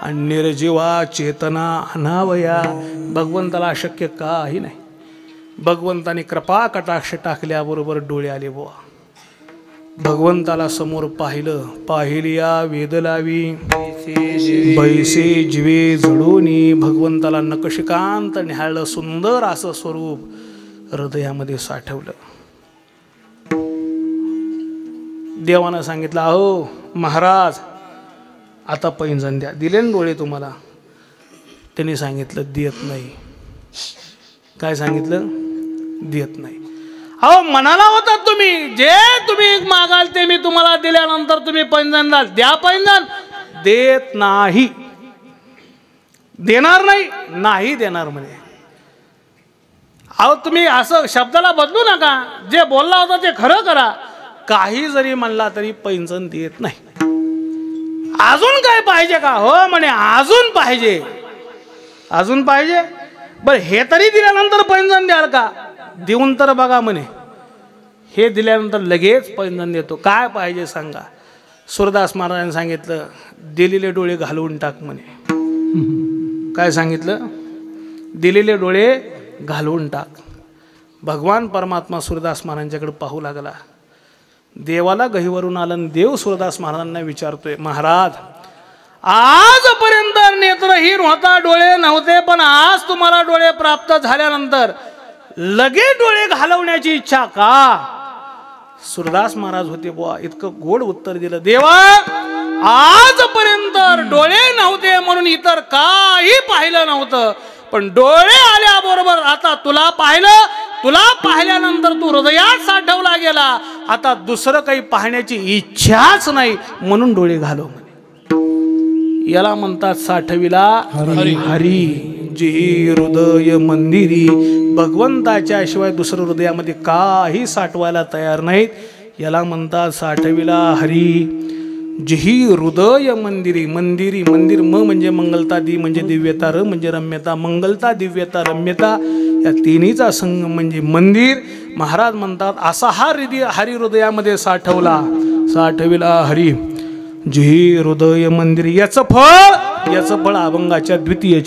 आणि निर्जीवा चेतना अनावया. भगवंताला अशक्य काही नाही. भगवंताने कृपा कटाक्ष टाकल्याबरोबर डोळे आले बुवा. भगवंताला समोर पाहिलं, पाहिलिया वेद लावी बैसे जीवे जडोनी. भगवंताला नकशिकांत न्याहाळलं, सुंदर असं स्वरूप हृदयामध्ये साठवलं. देवानं सांगितलं अहो महाराज आता पैंजण द्या. दिले ना डोळे तुम्हाला? त्यांनी सांगितलं देत नाही. काय सांगितलं? देत नाही. अहो म्हणाला होता तुम्ही जे तुम्ही मागाल ते मी तुम्हाला दिल्यानंतर तुम्ही पैंजण द्याल. द्या पैंजण. देत नाही. देणार नाही, नाही देणार म्हणे. अहो तुम्ही असं शब्दाला बदलू नका. जे बोलला होता ते खरं करा. काही जरी म्हणला तरी पैंजण देत नाही. अजून काय पाहिजे का? हो म्हणे अजून पाहिजे. अजून पाहिजे. बरं हे तरी दिल्यानंतर पैंजण द्याल का? देऊन तर बघा म्हणे. हे दिल्यानंतर लगेच पैंजण देतो. काय पाहिजे सांगा? सूरदास महाराजांनी सांगितलं दिलेले डोळे घालवून टाक म्हणे. काय सांगितलं? दिलेले डोळे घालवून टाक. भगवान परमात्मा सूरदास महाराजांच्याकडे पाहू लागला. देवाला गहीवरून आलं. देव सूरदास महाराजांना विचारतोय महाराज आजपर्यंत नेत्रहीन होता, डोळे नव्हते, पण आज तुम्हाला डोळे प्राप्त झाल्यानंतर लगेच डोळे घालवण्याची इच्छा का? सूरदास महाराज होते बुवा. इतकं गोड उत्तर दिलं. देवा आजपर्यंत डोळे नव्हते म्हणून इतर काही पाहिलं नव्हतं, पण डोळे आल्याबरोबर आता तुला पाहिलं. तुला पाहिल्यानंतर तू हृदयात साठवला गेला. आता दुसरं काही पाहण्याची इच्छाच नाही म्हणून डोळे घालव म्हणे. याला म्हणतात साठविला हरी. हरी जी हृदय मंदिरी. भगवंताच्या शिवाय दुसरं हृदयामध्ये काही साठवायला तयार नाहीत. याला म्हणतात साठविला हरी. जिही हृदय मंदिरी. मंदिरी मंदिर म म्हणजे मंगलता, दी म्हणजे दिव्यता, र म्हणजे रम्यता. मंगलता दिव्यता रम्यता या तिन्हीचा संग म्हणजे मंदिर. महाराज म्हणतात असा हा हरी हृदयामध्ये साठवला. साठविला हरी जिही हृदय मंदिर. याचं फळ अभंगाच्या द्वितीय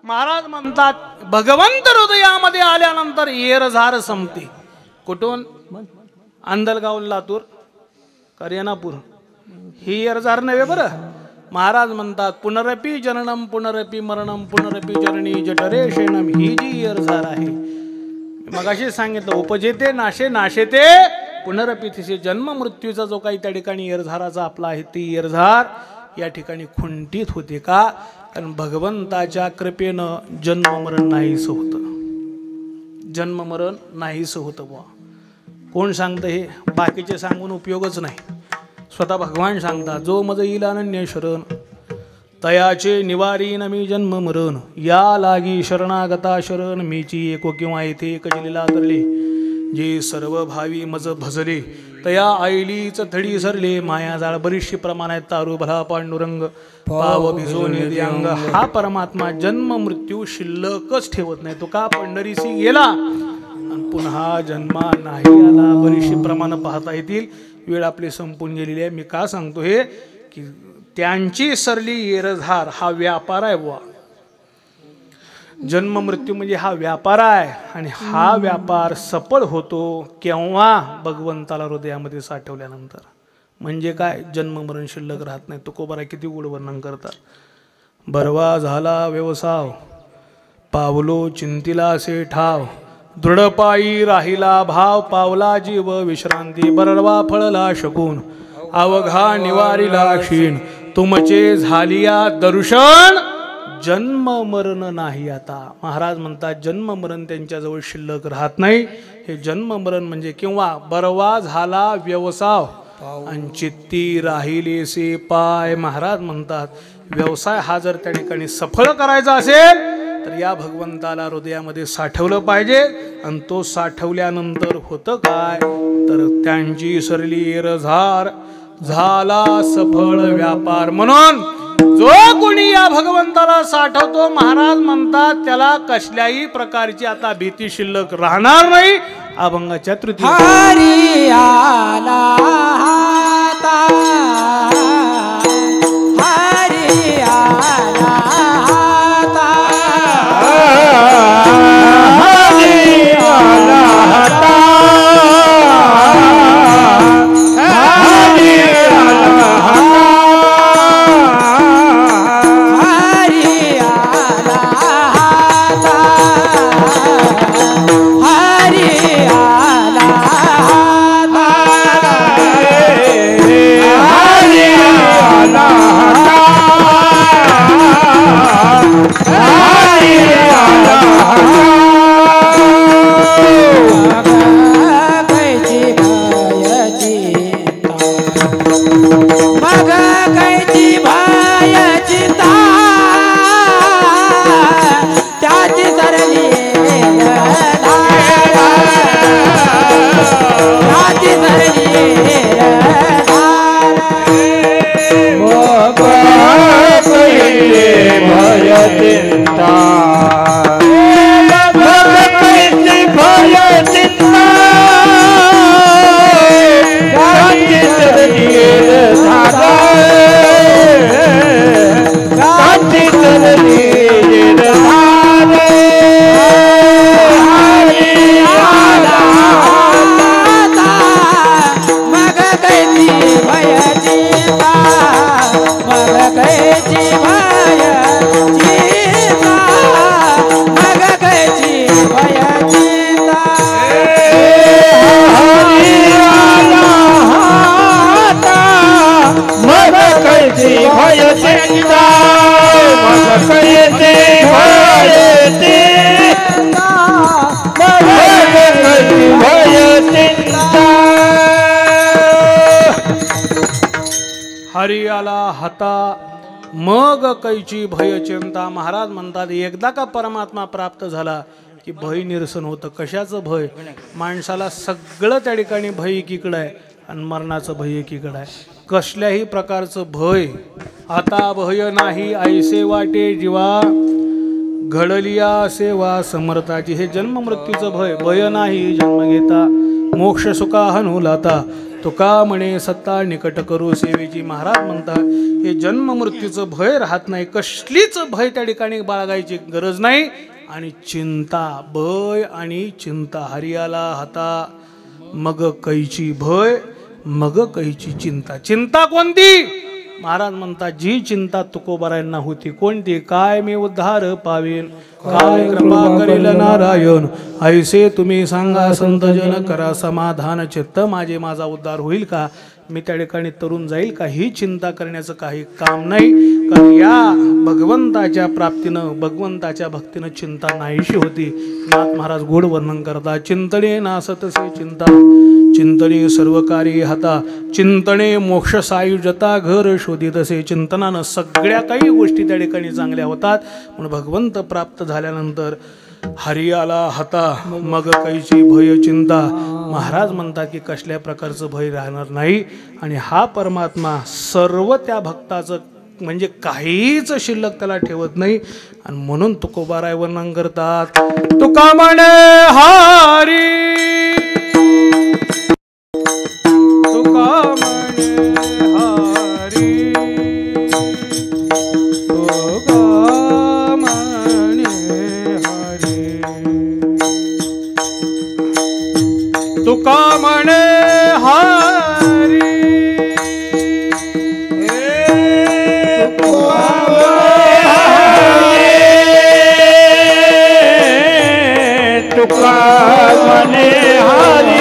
महाराज म्हणतात भगवंत हृदयामध्ये आल्यानंतर येरझार संपते. कुठून? अंधलगाव, लातूर, रेणापूर ही येरझार नव्हे बरं. महाराज म्हणतात पुनरपी जननम पुनरपी मरणम पुनरपी जननी जठरे शेणम ही जी येरझार आहे. मगाशी सांगितलं उपजेते नाशे नाशेते पुनरपी. तिचे जन्म मृत्यूचा जो काही त्या ठिकाणी येरझाराचा आपला आहे ती येरझार या ठिकाणी खुंटीत होते. का? कारण भगवंताच्या कृपेनं जन्ममरण नाहीस होतं. जन्ममरण नाहीस होतं बुवा. कोण सांगतं हे? बाकीचे सांगून उपयोगच नाही. स्वतः भगवान सांगतात जो मज येईल अनन्य शरण तयाचे निवारीन मी जन्म मरण या लागी शरणागता शरण मीची एको किंवा येथे एक जलीला तरले जे सर्व भावी मज भजले तया आईलीच धडी सरले माया जाळ बरीचशी प्रमाणात तारू भला पांडुरंग पाव भिजोनी दियांग. हा परमात्मा जन्म मृत्यू शिल्लकच ठेवत नाही. तो का? पंढरीसी गेला आणि पुन्हा जन्मा नाही आला. बरीचशी प्रमाण पाहता येतील. वेळ आपली संपून गेलेली आहे. मी का सांगतो हे की त्यांची सरली येरझार हा व्यापार आहे बुवा. जन्म मृत्यू म्हणजे हा व्यापार आहे आणि हा व्यापार सफळ होतो केव्हा? भगवंताला हृदयामध्ये साठवल्यानंतर. म्हणजे काय? जन्म मरण शिल्लक राहत नाही. तुकोबारा किती गोड वर्णन करतात. बरवा झाला व्यवसाव पावलो चिंतिला असे ठाव दृढपायी राहिला भाव पावला जीव विश्रांती बरवा फळला शकून अवघा निवारीला क्षीण तुमचे झालिया दर्शन जन्म मरण नाही आता. महाराज म्हणतात जन्म मरण त्यांच्याजवळ शिल्लक राहत नाही. हे जन्म मरण म्हणजे किंवा बरवा झाला व्यवसाय आणि चित्ती राहिलेसे पाय. महाराज म्हणतात व्यवसाय हा जर त्या ठिकाणी सफळ करायचा असेल तर या भगवंताला हृदयामध्ये साठवलं पाहिजे. आणि तो साठवल्यानंतर होतं काय? तर त्यांची सरली येरझार झाला सफळ व्यापार. म्हणून जो कोणी या भगवंताला साठवतो महाराज म्हणतात त्याला कसल्याही प्रकारची आता भीती शिल्लक राहणार नाही. अभंगाच्या तृतीय हरी आला हाता हरी आला हाता हरी आला हाता हरी आला हाता हरी आला हाता हरी आला हाता हरी आला हाता हरी आला हाता कैची भायची त्याची सरली त्याची सरली हरी आला हाता मग कैची भय चिंता. महाराज म्हणतात एकदा का परमात्मा प्राप्त झाला की भय निरसन होतं. कशाचं भय? माणसाला सगळं त्या ठिकाणी भय एकीकडं आहे आणि मरणाचं भय एकीकडं आहे. कसल्याही प्रकारचं भय आता भय नाही ऐसे वाटे जीवा घडलिया सेवा समर्थाची. हे जन्म मृत्यूचं भय. भय नाही जन्म घेता मोक्ष सुखा हनुलाता तुका म्हणे सत्ता निकट करू सेवेची. महाराज म्हणतात हे जन्म मृत्यूचं भय राहत नाही, कसलीच भय त्या ठिकाणी बाळगायची गरज नाही. आणि चिंता, भय आणि चिंता, हरियाला हाता मग कैची भय मग कैची चिंता. चिंता कोणती? महाराज म्हणतात जी चिंता तुकोबारायांना होती कोणती? काय मी उद्धार पावेन, काय कृपा करील नारायण, ऐसे तुम्ही सांगा संत जन, करा समाधान चित्त माझे, माझा उद्धार होईल का, मी त्या ठिकाणी तरुण जाईल का, ही चिंता करण्याचं काही काम नाही. कारण या भगवंताच्या प्राप्तीनं, भगवंताच्या भक्तीनं चिंता नाहीशी होती. नाथ महाराज गोड वर्णन करतात. चिंतने नासतसे चिंता, चिंतने सर्व कार्य हाता, चिंतने मोक्ष सायुजता, घर शोधितसे. चिंतनानं सगळ्या काही गोष्टी त्या ठिकाणी चांगल्या होतात. म्हणून भगवंत प्राप्त झाल्यानंतर हरी आला हाता मग कैची भय चिंता. महाराज म्हणतात की कसल्या प्रकारचं भय राहणार नाही. आणि हा परमात्मा सर्व त्या भक्ताचं म्हणजे काहीच शिल्लक त्याला ठेवत नाही. आणि म्हणून तुकोबाराय वर्णन करतात. तुका म्हणे हरी, तुका म्हणे हरी, तुका म्हणे हरी, तुका म्हणे हरी, तुका म्हणे हरी, तुका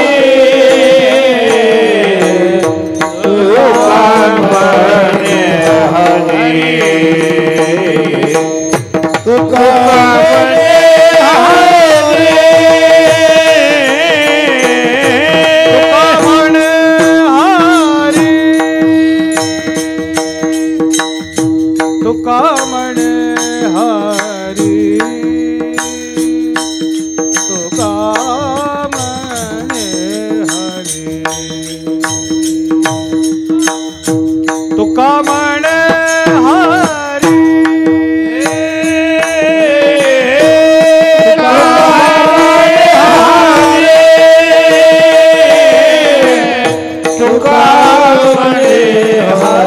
म्हणे हरी, तुका म्हणे हरी, तुका म्हणे हरी, तुका म्हणे हरी, तुका म्हणे हरी, तुका म्हणे हरी, तुका म्हणे हरी,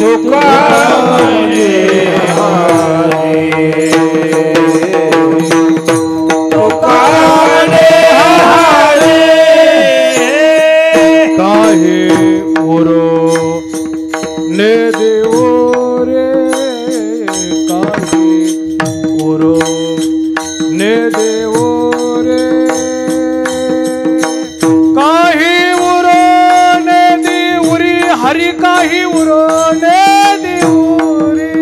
तुका म्हणे हरी, तुका म्हणे हरी, काहे उरो ने देवो रे, काहे उरो ने देवो रे, काही उरो ने देवरी, हरी काही उरो ने देवरी,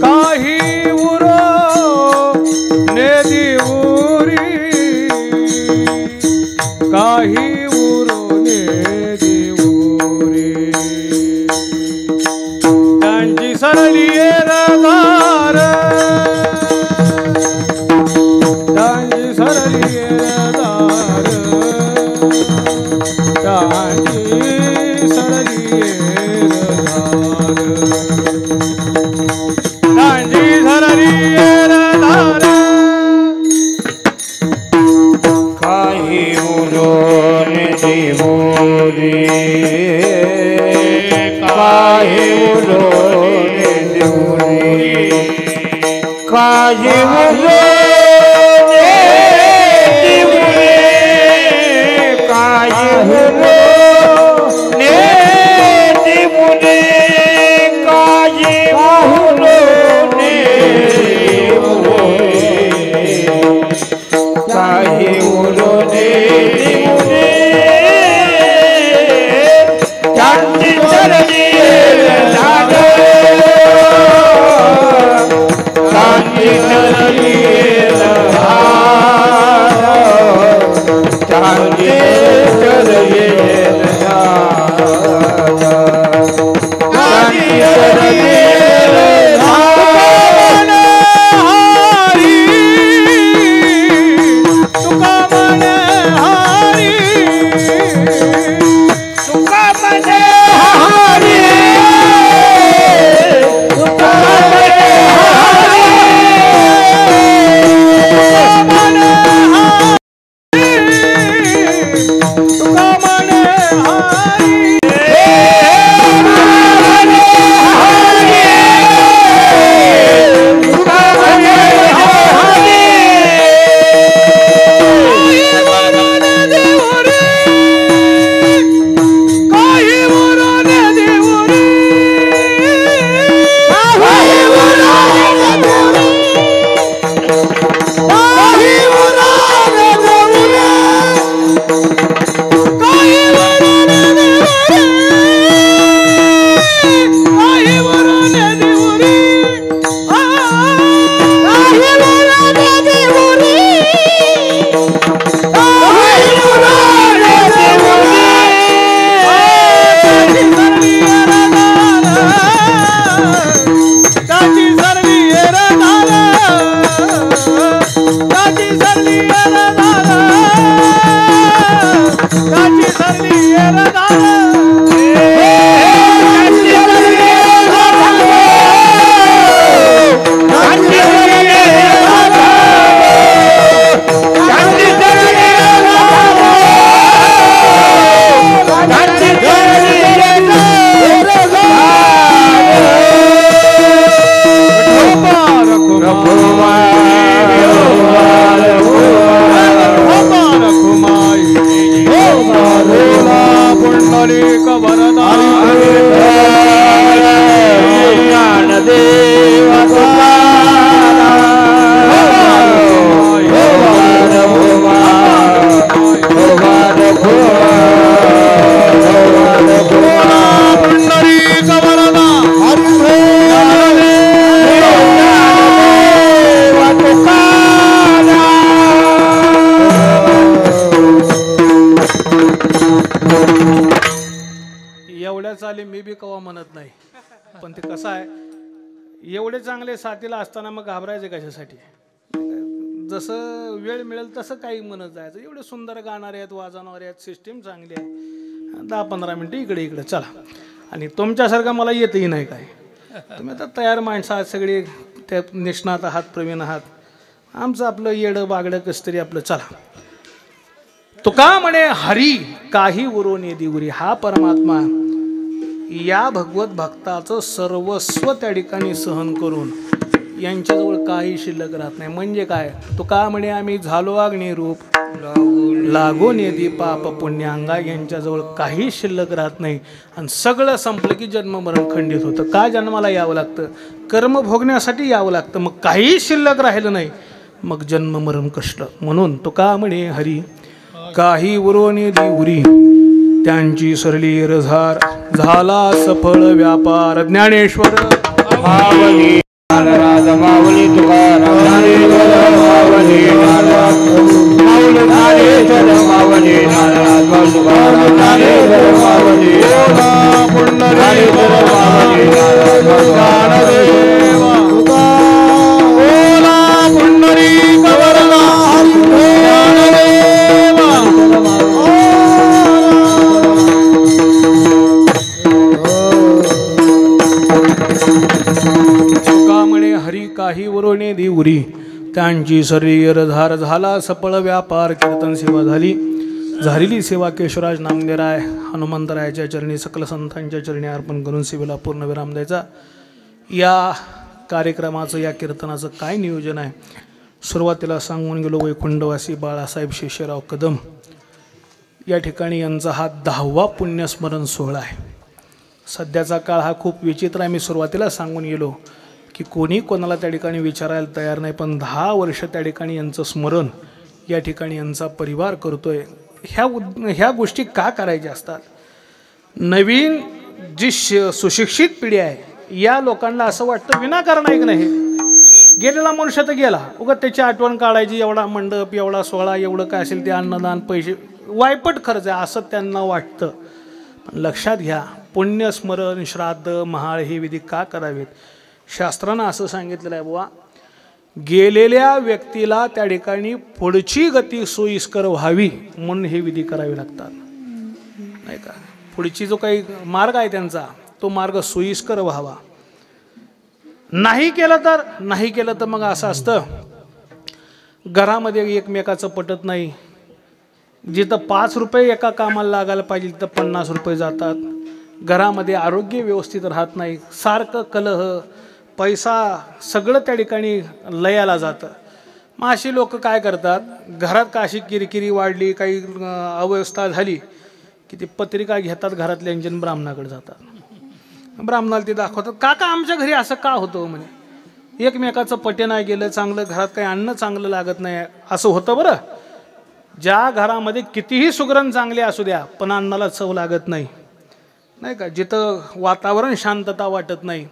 काही उरो ने देवरी, काही उरोने देवरे. त्यांची सरली रदार, त्यांची सरली रदार, त्यांची सरली रदार, त्यांची सरली रदार, काही उरोन देवोरे, काही उरोन देवोरे, काही उरोन देवोरे, काही उरोन देवोरे, काही उरोन देवोरे, काही उरोने देवरे, त्यांची सरली रदार, त्यांची सरली रदार, त्यांची सरली रदार, त्यांची सरली रदार, तुका झाले मी बी कवा म्हणत नाही, पण ते कसं आहे एवढे चांगले साथीला असताना मग घाबरायचे कशासाठी? जसं वेळ मिळेल तसं काही म्हणत जायचं. एवढे सुंदर गाणारे आहेत, वाजवणारे आहेत, सिस्टीम चांगली आहे. 10-15 मिनटं इकडे इकडे चला. आणि तुमच्यासारखं मला येतही नाही काय. तुम्ही आता तयार माणसं आहात, सगळे त्यात निष्णात आहात, प्रवीण आहात. आमचं आपलं येडं बागडं कसं तरी आपलं चला. तुका म्हणे हरी काही उरोने दिवरी. हा परमात्मा या भगवत भक्ताचं सर्वस्व त्या ठिकाणी सहन करून यांच्याजवळ काही शिल्लक राहत नाही. म्हणजे काय? तुका म्हणे आम्ही झालो अग्निरूप लागून येते पाप पुण्यांगा. यांच्याजवळ काही शिल्लक राहत नाही आणि सगळं संपलं की जन्म मरण खंडित होतं. का जन्माला यावं लागतं? कर्म भोगण्यासाठी यावं लागतं. मग काही शिल्लक राहिलं नाही, मग जन्म मरण कष्ट. म्हणून तुका म्हणे हरी काही उरोने दिवरी. त्यांची सरली रझार झाला सफळ व्यापार. ज्ञानेश्वर मावली राजा मावली तुकाराम ज्ञानेश्वर मावली माऊली ज्ञानेश्वर मावली नारायण तुकाराम ज्ञानेश्वर मावली पुंडरीश्वर मावली ज्ञानदेव ओला पुंडरी कवरला काही वरोने दिवरी. त्यांची शरीर धार झाला सफळ व्यापार. कीर्तन सेवा झाली. झालेली सेवा केशवराज नामदेवराय हनुमंतरायाच्या चरणी सकल संतांच्या चरणी अर्पण करून सेवेला पूर्ण विराम द्यायचा. या कार्यक्रमाचं या कीर्तनाचं काय नियोजन आहे? सुरुवातीला सांगून गेलो वैकुंठवासी बाळासाहेब शेषराव कदम या ठिकाणी यांचा हा 10वा पुण्यस्मरण सोहळा आहे. सध्याचा काळ हा खूप विचित्र आहे. मी सुरुवातीला सांगून गेलो की कोणी कोणाला त्या ठिकाणी विचारायला तयार नाही, पण 10 वर्ष त्या ठिकाणी यांचं स्मरण या ठिकाणी यांचा परिवार करतोय. ह्या गोष्टी का करायच्या असतात? नवीन जी सुशिक्षित पिढी आहे या लोकांना असं वाटतं विनाकारण ऐक नाही, गेलेला मनुष्य तर गेला, उगाच त्याची आठवण काढायची, एवढा मंडप, एवढा सोहळा, एवढं काय असेल ते अन्नदान, पैसे वायपट खर्च आहे असं त्यांना वाटतं. पण लक्षात घ्या, पुण्यस्मरण, श्राद्ध, महाळ हे विधी का करावेत? शास्त्रानं असं सांगितलेलं आहे बुवा, गेलेल्या व्यक्तीला त्या ठिकाणी पुढची गती सोयीस्कर व्हावी म्हणून हे विधी करावे लागतात, नाही का? पुढची जो काही मार्ग आहे त्यांचा तो मार्ग सोयीस्कर व्हावा. नाही केलं तर मग असं असतं, घरामध्ये एकमेकाचं पटत नाही. जिथं 5 रुपये एका कामाला लागायला पाहिजे तिथं 50 रुपये जातात. घरामध्ये आरोग्य व्यवस्थित राहत नाही, सारखं कलह, पैसा सगळं त्या ठिकाणी लयाला जातं. मग अशी लोक काय करतात, घरात का अशी किरकिरी वाढली, काही अवस्था झाली की ती पत्रिका घेतात घरातल्या इंजन ब्राह्मणाकडे जातात. ब्राह्मणाला ते दाखवतात, काका आमच्या घरी असं का होतं म्हणे, एकमेकाचं पटे नाही गेलं, चांगलं घरात काही अन्न चांगलं लागत नाही, असं होतं. बरं, ज्या घरामध्ये कितीही सुगरण चांगले असू द्या पण अन्नाला चव लागत नाही, नाही का, जिथं वातावरण शांतता वाटत नाही,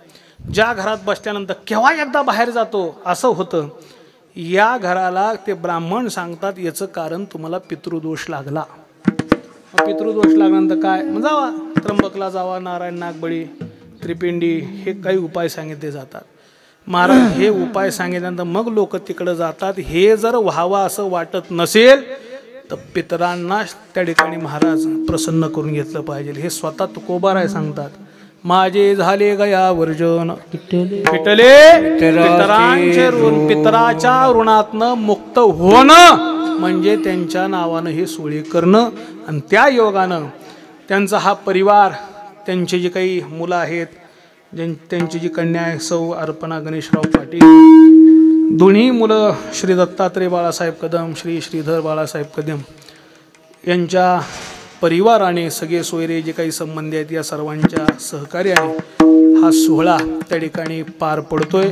ज्या घरात बसल्यानंतर केव्हा एकदा बाहेर जातो असं होतं, या घराला ते ब्राह्मण सांगतात याचं कारण तुम्हाला पितृदोष लागला. पितृदोष लागल्यानंतर काय, मग जावा त्र्यंबकला जावा, नारायण नागबळी, त्रिपिंडी, हे काही उपाय सांगितले जातात. महाराज हे उपाय सांगितल्यानंतर मग लोक तिकडं जातात. हे जर व्हावं असं वाटत नसेल तर पितरांना त्या ठिकाणी महाराज प्रसन्न करून घेतलं पाहिजे. हे स्वतः तुकोबाराय सांगतात, माझे झाले गया वर्जन पिटले पितरांचे ऋण. पितराच्या ऋणातनं मुक्त होणं म्हणजे त्यांच्या नावानं हे सोळी करणं, आणि त्या योगानं त्यांचा हा परिवार, त्यांचे जे काही मुलं आहेत, त्यांची जी कन्या आहे सौ अर्पणा गणेशराव पाटील, दोन्ही मुलं श्री दत्तात्रय बाळासाहेब कदम, श्री श्रीधर बाळासाहेब कदम यांच्या परिवाराने, सगळे सोयरे जे काही संबंधी आहेत या सर्वांच्या सहकार्याने हा सोहळा त्या ठिकाणी पार पडतोय.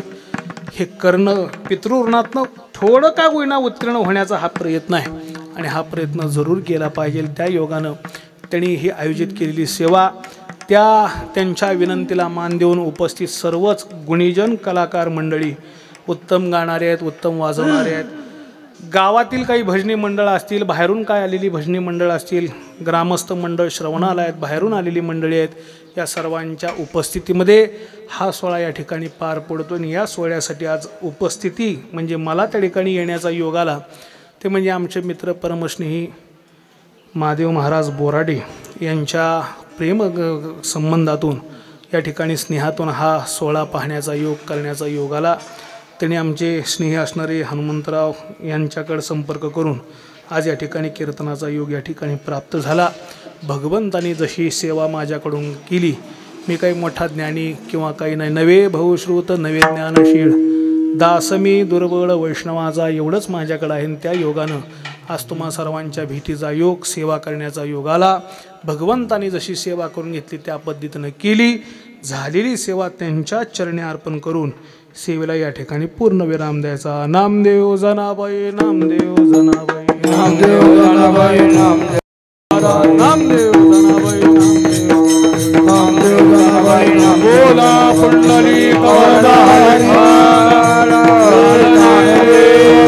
हे करणं पितृऋणातनं थोडं का होईना उत्तीर्ण होण्याचा हा प्रयत्न आहे, आणि हा प्रयत्न जरूर केला पाहिजे. त्या योगानं त्यांनी ही आयोजित केलेली सेवा, त्यांच्या विनंतीला मान देऊन उपस्थित सर्वच गुणीजन कलाकार मंडळी, उत्तम गाणारे आहेत, उत्तम वाजवणारे आहेत, गावातील काही भजनी मंडळ असतील, बाहेरून काय आलेली भजनी मंडळ असतील, ग्रामस्थ मंडळ श्रवणाला आहेत, बाहेरून आलेली मंडळी आहेत, या सर्वांच्या उपस्थितीमध्ये हा सोहळा या ठिकाणी पार पडतो. आणि या सोहळ्यासाठी आज उपस्थिती म्हणजे मला त्या ठिकाणी येण्याचा योग आला ते म्हणजे आमचे मित्र परमस्नेही महादेव महाराज बोराडे यांच्या प्रेम संबंधातून या ठिकाणी स्नेहातून हा सोहळा पाहण्याचा योग करण्याचा योग आला. त्यांनी आमचे स्नेही असणारे हनुमंतराव यांच्याकडे संपर्क करून आज या ठिकाणी कीर्तनाचा योग या ठिकाणी प्राप्त झाला. भगवंताने जशी सेवा माझ्याकडून केली, मी काही मोठा ज्ञानी किंवा काही नाही, नवे भवश्रुत नवे ज्ञानशील दासमी दुर्बळ वैष्णवाचा एवढंच माझ्याकडं आहे. त्या योगानं आज तुम्हा सर्वांच्या भेटीचा योग, सेवा करण्याचा योग आला. भगवंताने जशी सेवा करून घेतली त्या पद्धतीनं केली. झालेली सेवा त्यांच्या चरणी अर्पण करून सेवेला या ठिकाणी पूर्ण विराम द्यायचा. नामदेव जनाबाई, नामदेव जनाबाई, नामदेव जनाबाई, नामदेव नामदेव जनाबाई, नामदेव जनाबाई, बोला पुंडली कवरदारी नामदेव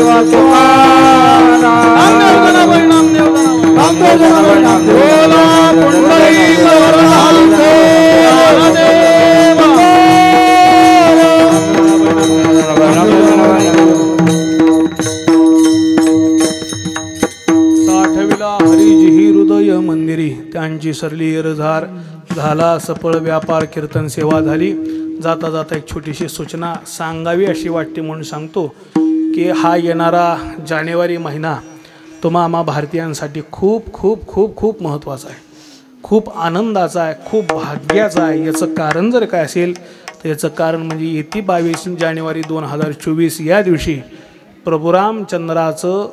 जनाबाई, नामदेव जनाबाई, बोला पुंडली कवरदारी मंदिरी त्यांची सरली एरझार झाला सफळ व्यापार कीर्तन सेवा झाली. जाता जाता एक छोटीशी सूचना सांगावी अशी वाटते म्हणून सांगतो की हा येणारा जानेवारी महिना तुम्हा आम्हा भारतीयांसाठी खूप खूप खूप खूप महत्त्वाचा आहे, खूप आनंदाचा आहे, खूप भाग्याचा आहे. याचं कारण जर काय असेल तर याचं कारण म्हणजे येती 22 जानेवारी 2024 या दिवशी प्रभू रामचंद्राचं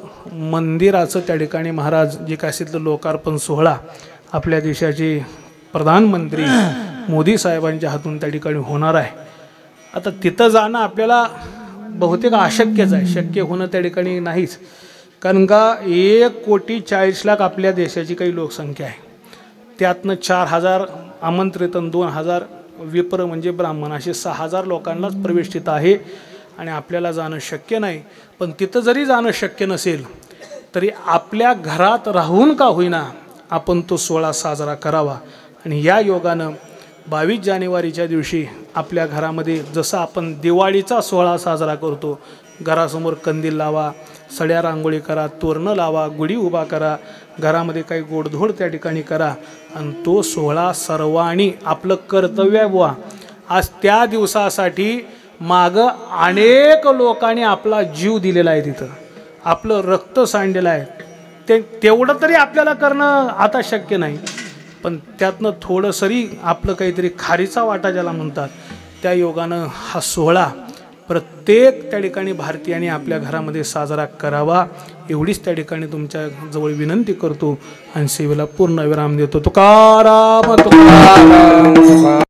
मंदिराचं त्या ठिकाणी महाराज जे काय असेल तर लोकार्पण सोहळा आपल्या देशाचे प्रधानमंत्री मोदी साहेबांच्या हातून त्या ठिकाणी होणार आहे. आता तिथं जाणं आपल्याला बहुतेक अशक्यच आहे, शक्य होणं त्या ठिकाणी नाहीच. कारण का 1,40,40,00,000 आपल्या देशाची काही लोकसंख्या आहे. त्यातनं 4,000 आमंत्रित 2,000 विप्र म्हणजे ब्राह्मण असे 6,000 लोकांनाच प्रवेश तिथं आहे. आणि आपल्याला जाणं शक्य नाही. पण तिथं जरी जाणं शक्य नसेल तरी आपल्या घरात राहून का होईना आपण तो सोहळा साजरा करावा. आणि या योगानं 22 जानेवारीच्या दिवशी आपल्या घरामध्ये जसं आपण दिवाळीचा सोहळा साजरा करतो, घरासमोर कंदील लावा, सड्या रांगोळी करा, तोरणं लावा, गुढी उभा करा, घरामध्ये काही गोडधोड त्या ठिकाणी करा आणि तो सोहळा सर्वांनी आपलं कर्तव्य बुवा. आज त्या दिवसासाठी मागं अनेक लोकांनी आपला जीव दिलेला आहे, तिथं आपलं रक्त सांडलेलं आहे. तेवढं तरी आपल्याला करणं आता शक्य नाही. पण त्यातनं थोडंसरी आपलं काहीतरी खारीचा वाटा ज्याला म्हणतात त्या योगानं हा सोहळा प्रत्येक त्या ठिकाणी भारतीयांनी आपल्या घरामध्ये साजरा करावा एवढीच त्या ठिकाणी तुमच्या जवळ विनंती करतो आणि सेवेला पूर्ण विराम देतो. तुकाराम तुकाराम तुकाराम